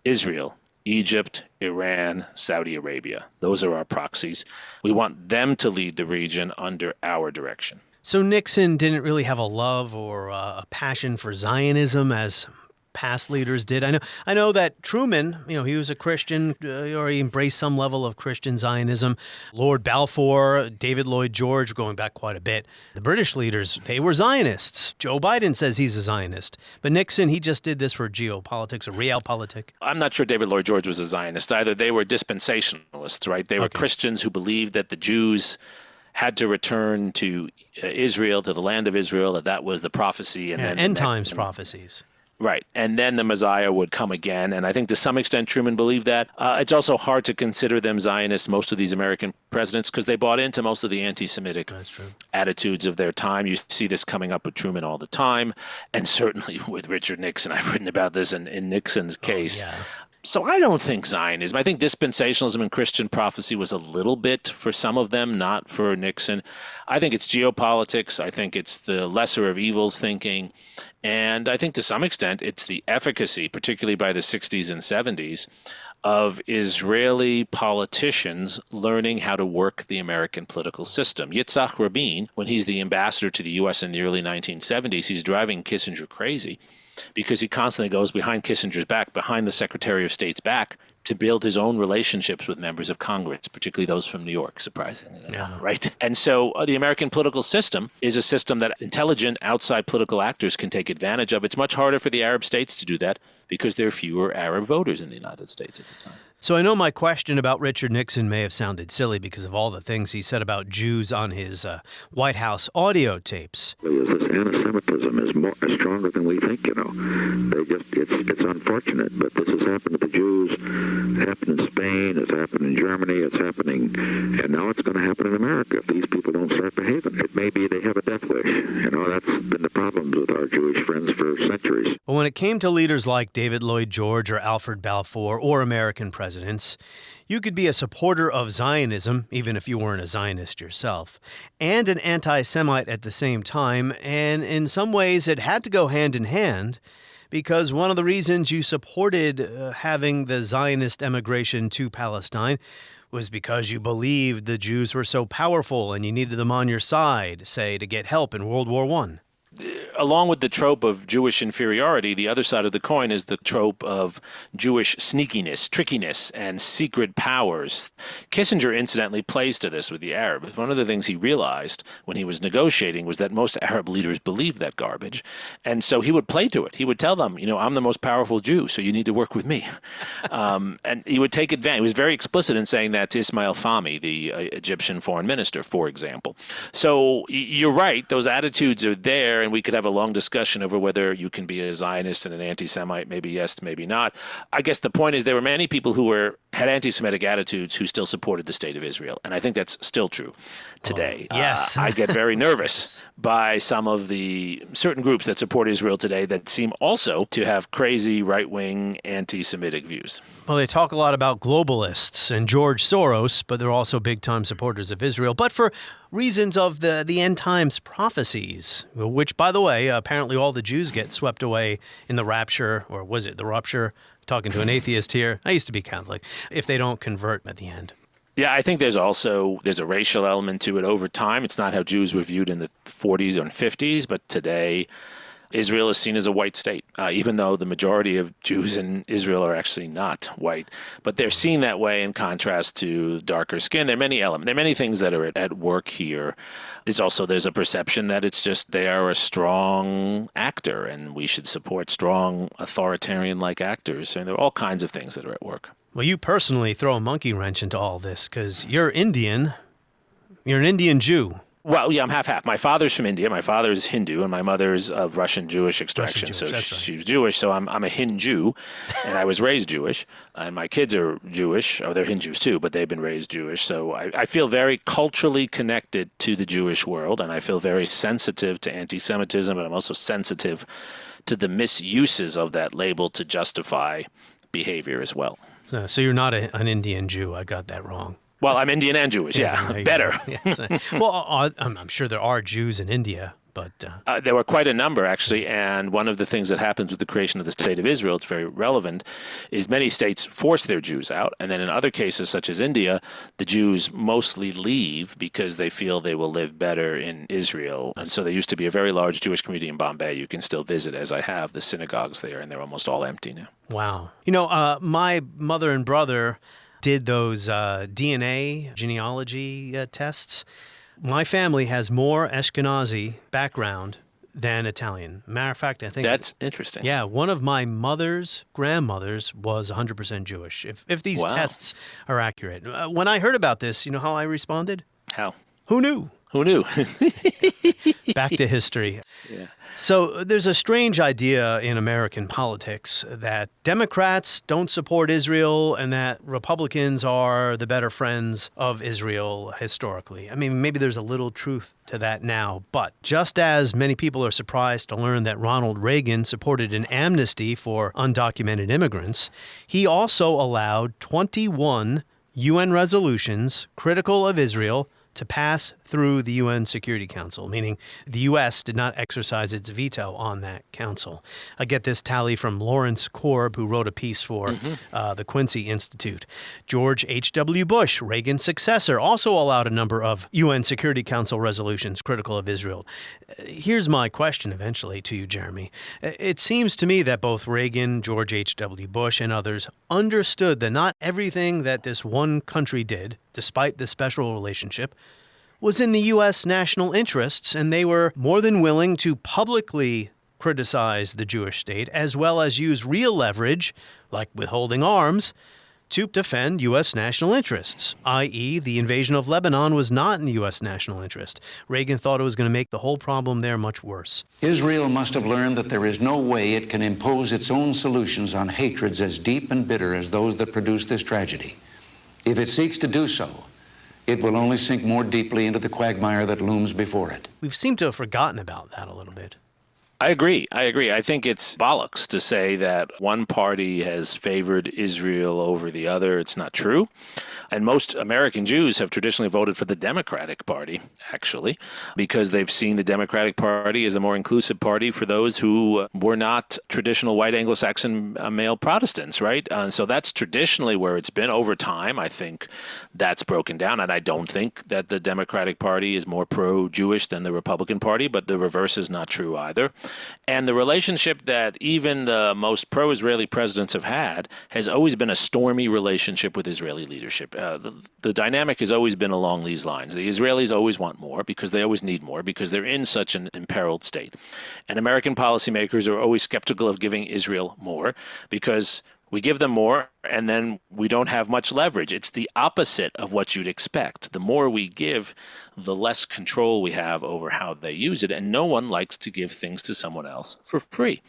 Israel, Egypt, Iran, Saudi Arabia. Those are our proxies. We want them to lead the region under our direction. So Nixon didn't really have a love or a passion for Zionism as past leaders did. I know that Truman, he was a Christian, or he embraced some level of Christian Zionism. Lord Balfour, David Lloyd George, going back quite a bit. The British leaders, they were Zionists. Joe Biden says he's a Zionist. But Nixon, he just did this for geopolitics or realpolitik. I'm not sure David Lloyd George was a Zionist either. They were dispensationalists, right? They were Christians who believed that the Jews had to return to Israel, to the land of Israel, that was the prophecy. And then end times prophecies. Right. And then the Messiah would come again. And I think to some extent Truman believed that. It's also hard to consider them Zionists, most of these American presidents, because they bought into most of the anti-Semitic attitudes of their time. You see this coming up with Truman all the time. And certainly with Richard Nixon. I've written about this in Nixon's case. So I don't think Zionism. I think dispensationalism and Christian prophecy was a little bit for some of them, not for Nixon. I think it's geopolitics. I think it's the lesser of evils thinking. And I think to some extent it's the efficacy, particularly by the 60s and 70s, of Israeli politicians learning how to work the American political system. Yitzhak Rabin, when he's the ambassador to the U.S. in the early 1970s, he's driving Kissinger crazy because he constantly goes behind Kissinger's back, behind the Secretary of State's back, to build his own relationships with members of Congress, particularly those from New York, surprisingly enough, right? And so the American political system is a system that intelligent outside political actors can take advantage of. It's much harder for the Arab states to do that because there are fewer Arab voters in the United States at the time. So I know my question about Richard Nixon may have sounded silly because of all the things he said about Jews on his White House audio tapes. This anti-Semitism is stronger than we think, you know. It's unfortunate, but this has happened to the Jews. It happened in Spain. It's happened in Germany. It's happening, and now it's going to happen in America if these people don't start behaving. It may be they have a death wish. You know, that's been the problems with our Jewish friends for centuries. But when it came to leaders like David Lloyd George or Alfred Balfour or American presidents, you could be a supporter of Zionism, even if you weren't a Zionist yourself, and an anti-Semite at the same time, and in some ways it had to go hand in hand, because one of the reasons you supported having the Zionist emigration to Palestine was because you believed the Jews were so powerful and you needed them on your side, say, to get help in World War I. Along with the trope of Jewish inferiority, the other side of the coin is the trope of Jewish sneakiness, trickiness, and secret powers. Kissinger, incidentally, plays to this with the Arabs. One of the things he realized when he was negotiating was that most Arab leaders believed that garbage. And so he would play to it. He would tell them, you know, I'm the most powerful Jew, so you need to work with me. And he would take advantage. He was very explicit in saying that to Ismail Fahmy, the Egyptian foreign minister, for example. So you're right. Those attitudes are there, and we could have a long discussion over whether you can be a Zionist and an anti-Semite, maybe yes, maybe not. I guess the point is there were many people who had anti-Semitic attitudes who still supported the state of Israel, and I think that's still true today. Yes. I get very nervous by some of the certain groups that support Israel today that seem also to have crazy right-wing anti-Semitic views. Well, they talk a lot about globalists and George Soros, but they're also big-time supporters of Israel, but for reasons of the end times prophecies, which, by the way, apparently all the Jews get swept away in the rapture, or was it the rupture? Talking to an atheist here. I used to be Catholic. If they don't convert at the end. Yeah, I think there's a racial element to it over time. It's not how Jews were viewed in the 40s and 50s, but today Israel is seen as a white state, even though the majority of Jews in Israel are actually not white. But they're seen that way in contrast to darker skin. There are many elements. There are many things that are at work here. There's a perception that it's just they are a strong actor, and we should support strong authoritarian-like actors. And there are all kinds of things that are at work. Well, you personally throw a monkey wrench into all this because you're Indian. You're an Indian Jew. Well, yeah, I'm half-half. My father's from India. My father's Hindu, and my mother's of Russian Jewish extraction. So she's Jewish, so I'm a Hindu, and I was raised Jewish. And my kids are Jewish. Oh, they're Hindus too, but they've been raised Jewish. So I feel very culturally connected to the Jewish world, and I feel very sensitive to anti-Semitism, but I'm also sensitive to the misuses of that label to justify behavior as well. So you're not an Indian Jew. I got that wrong. Well, I'm Indian and Jewish, yeah. Better. Yes. Well, I'm sure there are Jews in India, but... there were quite a number, actually, and one of the things that happens with the creation of the State of Israel, it's very relevant, is many states force their Jews out, and then in other cases, such as India, the Jews mostly leave because they feel they will live better in Israel. And so there used to be a very large Jewish community in Bombay. You can still visit, as I have, the synagogues there, and they're almost all empty now. Wow. You know, my mother and brother did those DNA genealogy tests. My family has more Ashkenazi background than Italian. Matter of fact, I think... That's interesting. Yeah, one of my mother's grandmothers was 100% Jewish, if these tests are accurate. When I heard about this, you know how I responded? How? Who knew? Who knew? Back to history. Yeah. So there's a strange idea in American politics that Democrats don't support Israel and that Republicans are the better friends of Israel historically. I mean, maybe there's a little truth to that now, but just as many people are surprised to learn that Ronald Reagan supported an amnesty for undocumented immigrants, he also allowed 21 UN resolutions critical of Israel to pass through the UN Security Council, meaning the U.S. did not exercise its veto on that council. I get this tally from Lawrence Korb, who wrote a piece for the Quincy Institute. George H.W. Bush, Reagan's successor, also allowed a number of UN Security Council resolutions critical of Israel. Here's my question eventually to you, Jeremy. It seems to me that both Reagan, George H.W. Bush, and others understood that not everything that this one country did, despite the special relationship, was in the U.S. national interests, and they were more than willing to publicly criticize the Jewish state, as well as use real leverage, like withholding arms, to defend U.S. national interests, i.e. the invasion of Lebanon was not in the U.S. national interest. Reagan thought it was going to make the whole problem there much worse. Israel must have learned that there is no way it can impose its own solutions on hatreds as deep and bitter as those that produce this tragedy. If it seeks to do so, it will only sink more deeply into the quagmire that looms before it. We've seemed to have forgotten about that a little bit. I agree. I think it's bollocks to say that one party has favored Israel over the other. It's not true. And most American Jews have traditionally voted for the Democratic Party, actually, because they've seen the Democratic Party as a more inclusive party for those who were not traditional white Anglo-Saxon male Protestants, right? So that's traditionally where it's been. Over time, I think that's broken down. And I don't think that the Democratic Party is more pro-Jewish than the Republican Party, but the reverse is not true either. And the relationship that even the most pro-Israeli presidents have had has always been a stormy relationship with Israeli leadership. The dynamic has always been along these lines. The Israelis always want more because they always need more because they're in such an imperiled state. And American policymakers are always skeptical of giving Israel more because we give them more and then we don't have much leverage. It's the opposite of what you'd expect. The more we give, the less control we have over how they use it. And no one likes to give things to someone else for free.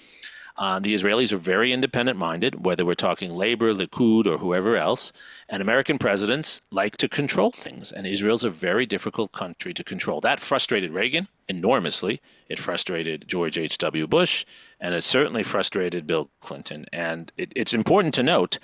The Israelis are very independent-minded, whether we're talking Labor, Likud, or whoever else. And American presidents like to control things. And Israel's a very difficult country to control. That frustrated Reagan enormously. It frustrated George H.W. Bush. And it certainly frustrated Bill Clinton. And it's important to note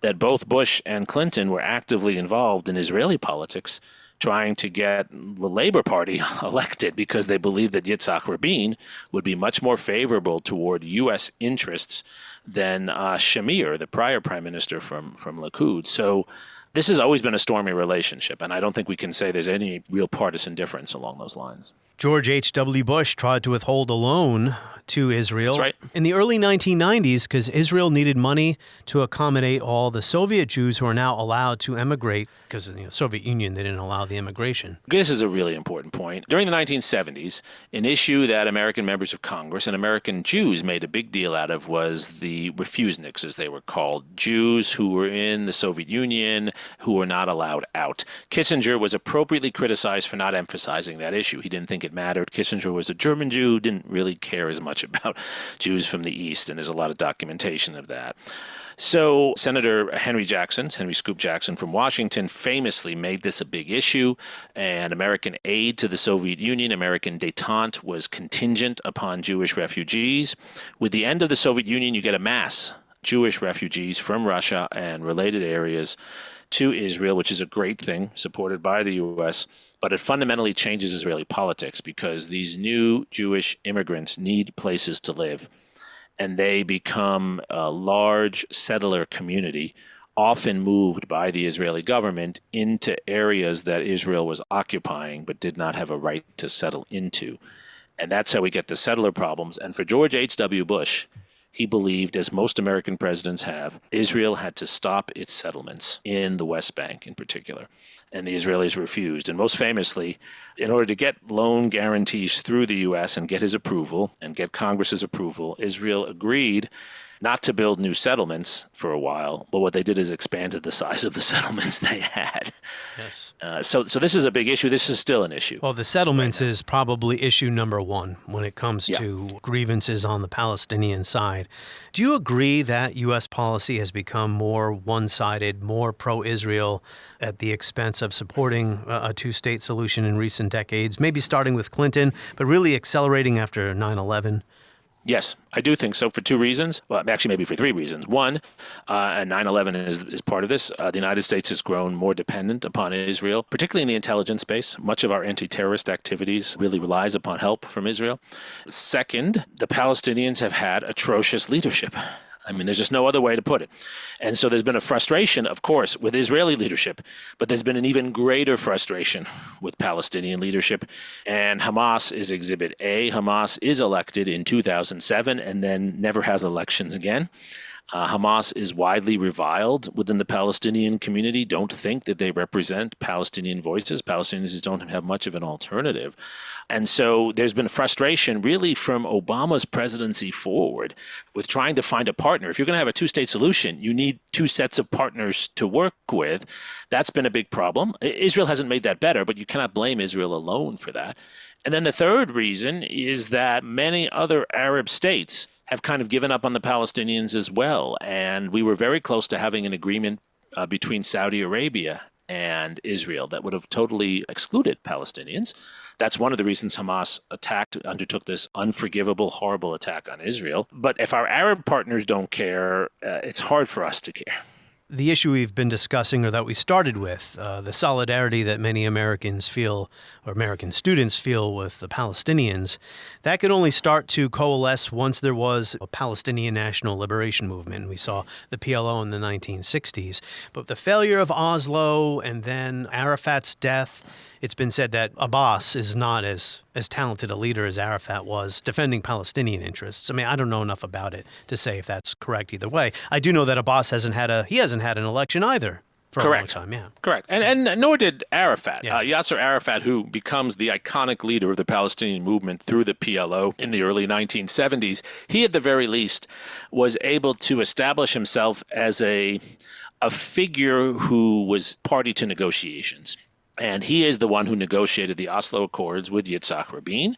that both Bush and Clinton were actively involved in Israeli politics, trying to get the Labor Party elected because they believed that Yitzhak Rabin would be much more favorable toward U.S. interests than Shamir, the prior prime minister from Likud. So this has always been a stormy relationship, and I don't think we can say there's any real partisan difference along those lines. George H.W. Bush tried to withhold a loan to Israel in the early 1990s because Israel needed money to accommodate all the Soviet Jews who are now allowed to emigrate because in the Soviet Union they didn't allow the immigration. This is a really important point. During the 1970s, an issue that American members of Congress and American Jews made a big deal out of was the refuseniks, as they were called, Jews who were in the Soviet Union who were not allowed out. Kissinger was appropriately criticized for not emphasizing that issue. He didn't think it mattered. Kissinger was a German Jew, didn't really care as much about Jews from the East, and there's a lot of documentation of that. So Senator Henry Scoop Jackson from Washington famously made this a big issue, and American aid to the Soviet Union, American détente, was contingent upon Jewish refugees. With the end of the Soviet Union, you get a mass Jewish refugees from Russia and related areas to Israel, which is a great thing, supported by the U.S., but it fundamentally changes Israeli politics because these new Jewish immigrants need places to live, and they become a large settler community, often moved by the Israeli government into areas that Israel was occupying but did not have a right to settle into. And that's how we get the settler problems. And for George H.W. Bush, he believed, as most American presidents have, Israel had to stop its settlements in the West Bank in particular. And the Israelis refused. And most famously, in order to get loan guarantees through the U.S. and get his approval and get Congress's approval, Israel agreed not to build new settlements for a while, but what they did is expanded the size of the settlements they had. Yes. So this is a big issue. This is still an issue. Well, the settlements is probably issue number one when it comes to grievances on the Palestinian side. Do you agree that U.S. policy has become more one-sided, more pro-Israel at the expense of supporting a two-state solution in recent decades, maybe starting with Clinton, but really accelerating after 9/11? Yes, I do think so for two reasons. Well, actually, maybe for three reasons. One, and 9/11 is part of this. The United States has grown more dependent upon Israel, particularly in the intelligence space. Much of our anti-terrorist activities really relies upon help from Israel. Second, the Palestinians have had atrocious leadership. I mean, there's just no other way to put it. And so there's been a frustration, of course, with Israeli leadership, but there's been an even greater frustration with Palestinian leadership. And Hamas is Exhibit A. Hamas is elected in 2007 and then never has elections again. Hamas is widely reviled within the Palestinian community. Don't think that they represent Palestinian voices. Palestinians don't have much of an alternative. And so there's been frustration really from Obama's presidency forward with trying to find a partner. If you're going to have a two-state solution, you need two sets of partners to work with. That's been a big problem. Israel hasn't made that better, but you cannot blame Israel alone for that. And then the third reason is that many other Arab states have kind of given up on the Palestinians as well. And we were very close to having an agreement between Saudi Arabia and Israel that would have totally excluded Palestinians. That's one of the reasons Hamas undertook this unforgivable, horrible attack on Israel. But if our Arab partners don't care, it's hard for us to care. The issue we've been discussing, or that we started with, the solidarity that many Americans feel, or American students feel with the Palestinians, that could only start to coalesce once there was a Palestinian National Liberation Movement. We saw the PLO in the 1960s. But the failure of Oslo and then Arafat's death, it's been said that Abbas is not as talented a leader as Arafat was defending Palestinian interests. I mean, I don't know enough about it to say if that's correct either way. I do know that Abbas hasn't had an election either for a long time. Yeah, correct. And nor did Arafat. Yasser Arafat, who becomes the iconic leader of the Palestinian movement through the PLO in the early 1970s, he at the very least was able to establish himself as a figure who was party to negotiations. And he is the one who negotiated the Oslo Accords with Yitzhak Rabin.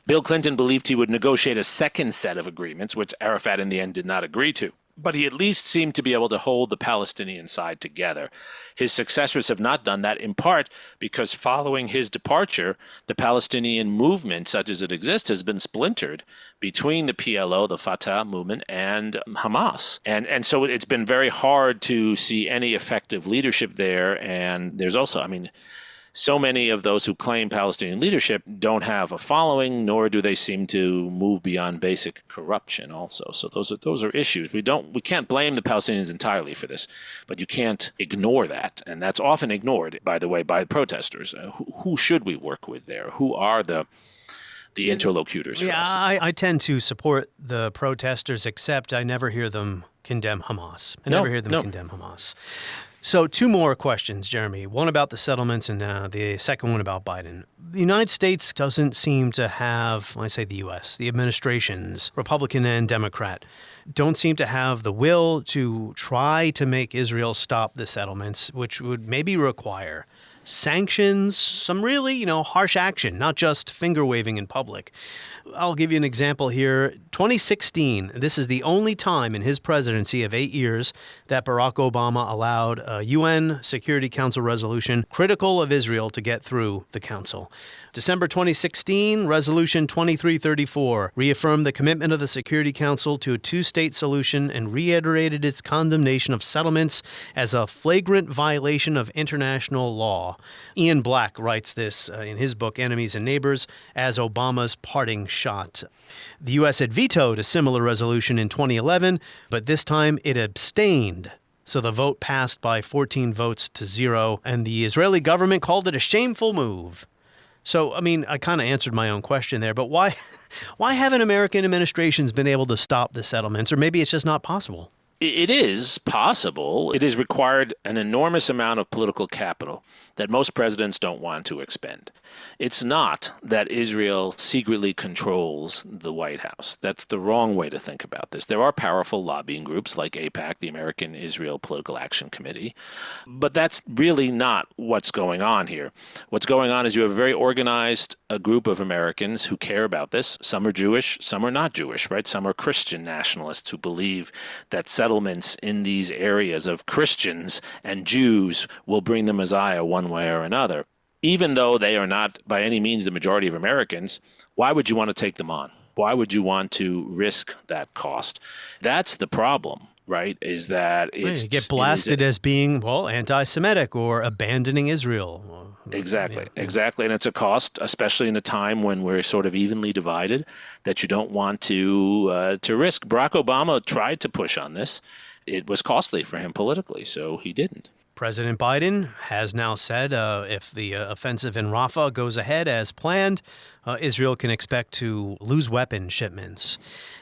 Bill Clinton believed he would negotiate a second set of agreements, which Arafat in the end did not agree to. But he at least seemed to be able to hold the Palestinian side together. His successors have not done that, in part because following his departure, the Palestinian movement, such as it exists, has been splintered between the PLO, the Fatah movement, and Hamas. And so it's been very hard to see any effective leadership there. And there's also, so many of those who claim Palestinian leadership don't have a following, nor do they seem to move beyond basic corruption also. So those are issues. We can't blame the Palestinians entirely for this, but you can't ignore that. And that's often ignored, by the way, by protesters. Who should we work with there? Who are the interlocutors for us? I tend to support the protesters, except I never hear them condemn Hamas. I never hear them condemn Hamas. So two more questions, Jeremy. One about the settlements and the second one about Biden. The United States doesn't seem to have, when I say the U.S., the administrations, Republican and Democrat, don't seem to have the will to try to make Israel stop the settlements, which would maybe require sanctions, some really, harsh action, not just finger waving in public. I'll give you an example here. 2016, this is the only time in his presidency of 8 years that Barack Obama allowed a UN Security Council resolution critical of Israel to get through the council. December 2016, Resolution 2334 reaffirmed the commitment of the Security Council to a two-state solution and reiterated its condemnation of settlements as a flagrant violation of international law. Ian Black writes this in his book, Enemies and Neighbors, as Obama's parting shot. The U.S. had vetoed a similar resolution in 2011, but this time it abstained. So the vote passed by 14 votes to 0, and the Israeli government called it a shameful move. So, I kind of answered my own question there, but why haven't American administrations been able to stop the settlements? Or maybe it's just not possible. It is possible. It has required an enormous amount of political capital that most presidents don't want to expend. It's not that Israel secretly controls the White House. That's the wrong way to think about this. There are powerful lobbying groups like AIPAC, the American Israel Political Action Committee, but that's really not what's going on here. What's going on is you have a very organized group of Americans who care about this. Some are Jewish, some are not Jewish, right? Some are Christian nationalists who believe that settlements in these areas of Christians and Jews will bring the Messiah one way or another. Even though they are not by any means the majority of Americans, why would you want to take them on? Why would you want to risk that cost? That's the problem, right? Is that it's... You get blasted as being, anti-Semitic or abandoning Israel. Exactly. And it's a cost, especially in a time when we're sort of evenly divided, that you don't want to risk. Barack Obama tried to push on this. It was costly for him politically, so he didn't. President Biden has now said if the offensive in Rafah goes ahead as planned, Israel can expect to lose weapon shipments.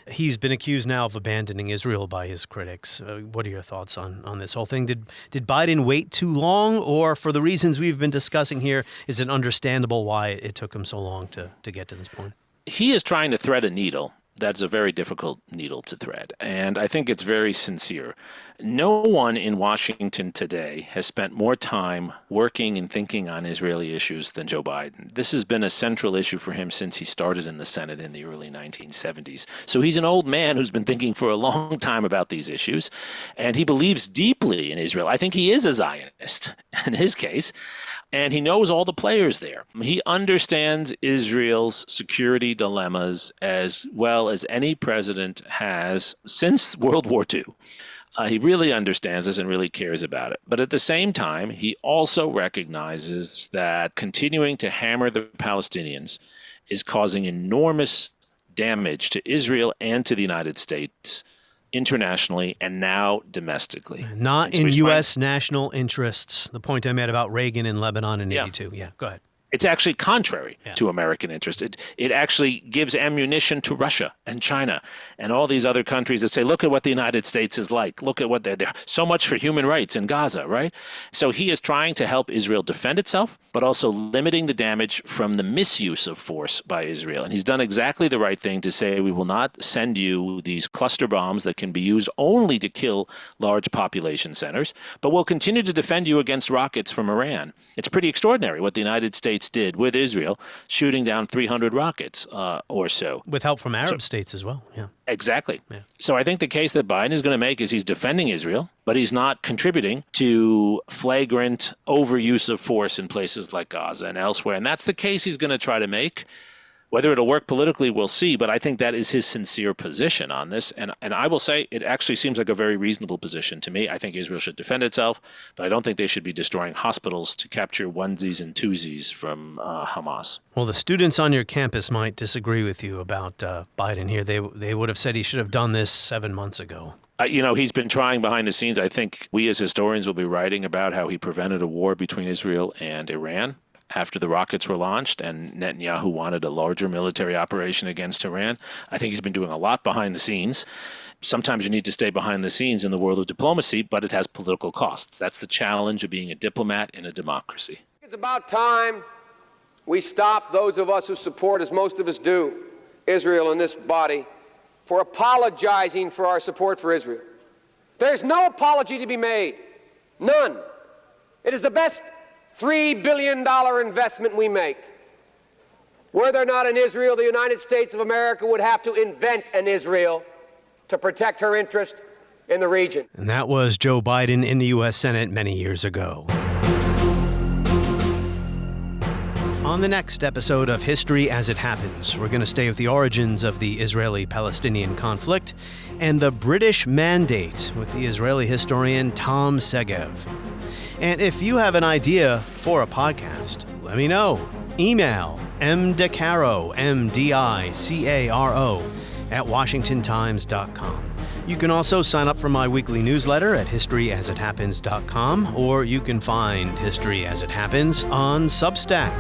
He's been accused now of abandoning Israel by his critics. What are your thoughts on this whole thing? Did Biden wait too long, or for the reasons we've been discussing here, is it understandable why it took him so long to get to this point? He is trying to thread a needle. That's a very difficult needle to thread, and I think it's very sincere. No one in Washington today has spent more time working and thinking on Israeli issues than Joe Biden. This has been a central issue for him since he started in the Senate in the early 1970s. So he's an old man who's been thinking for a long time about these issues, and he believes deeply in Israel. I think he is a Zionist in his case. And he knows all the players there. He understands Israel's security dilemmas as well as any president has since World War II. He really understands this and really cares about it. But at the same time, he also recognizes that continuing to hammer the Palestinians is causing enormous damage to Israel and to the United States internationally and now domestically. Not in U.S. national interests. The point I made about Reagan in Lebanon in 82. Yeah, go ahead. It's actually contrary to American interest. It actually gives ammunition to Russia and China and all these other countries that say, look at what the United States is like. Look at what they're so much for human rights in Gaza, right? So he is trying to help Israel defend itself, but also limiting the damage from the misuse of force by Israel. And he's done exactly the right thing to say, we will not send you these cluster bombs that can be used only to kill large population centers, but we'll continue to defend you against rockets from Iran. It's pretty extraordinary what the United States did with Israel, shooting down 300 rockets or so. With help from Arab states as well, yeah. Exactly. Yeah. So I think the case that Biden is going to make is he's defending Israel, but he's not contributing to flagrant overuse of force in places like Gaza and elsewhere. And that's the case he's going to try to make. Whether it'll work politically, we'll see, but I think that is his sincere position on this. And I will say it actually seems like a very reasonable position to me. I think Israel should defend itself, but I don't think they should be destroying hospitals to capture onesies and twosies from Hamas. Well, the students on your campus might disagree with you about Biden here. They would have said he should have done this 7 months ago. He's been trying behind the scenes. I think we as historians will be writing about how he prevented a war between Israel and Iran after the rockets were launched and Netanyahu wanted a larger military operation against Iran. I think he's been doing a lot behind the scenes. Sometimes you need to stay behind the scenes in the world of diplomacy, but it has political costs. That's the challenge of being a diplomat in a democracy. It's about time we stop, those of us who support, as most of us do, Israel in this body, for apologizing for our support for Israel. There's no apology to be made. None. It is the best $3 billion investment we make. Were there not an Israel, the United States of America would have to invent an Israel to protect her interest in the region. And that was Joe Biden in the U.S. Senate many years ago. On the next episode of History as It Happens, we're going to stay with the origins of the Israeli-Palestinian conflict and the British Mandate with the Israeli historian Tom Segev. And if you have an idea for a podcast, let me know. Email mdicaro, M-D-I-C-A-R-O, @WashingtonTimes.com. You can also sign up for my weekly newsletter at historyasithappens.com, or you can find History as It Happens on Substack.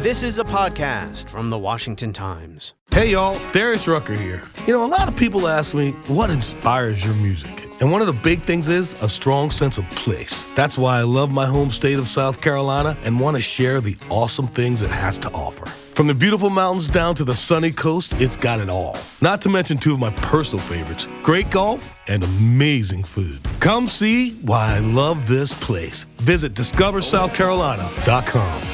This is a podcast from the Washington Times. Hey, y'all, Darius Rucker here. A lot of people ask me, what inspires your music? And one of the big things is a strong sense of place. That's why I love my home state of South Carolina and want to share the awesome things it has to offer. From the beautiful mountains down to the sunny coast, it's got it all. Not to mention two of my personal favorites, great golf and amazing food. Come see why I love this place. Visit discoversouthcarolina.com.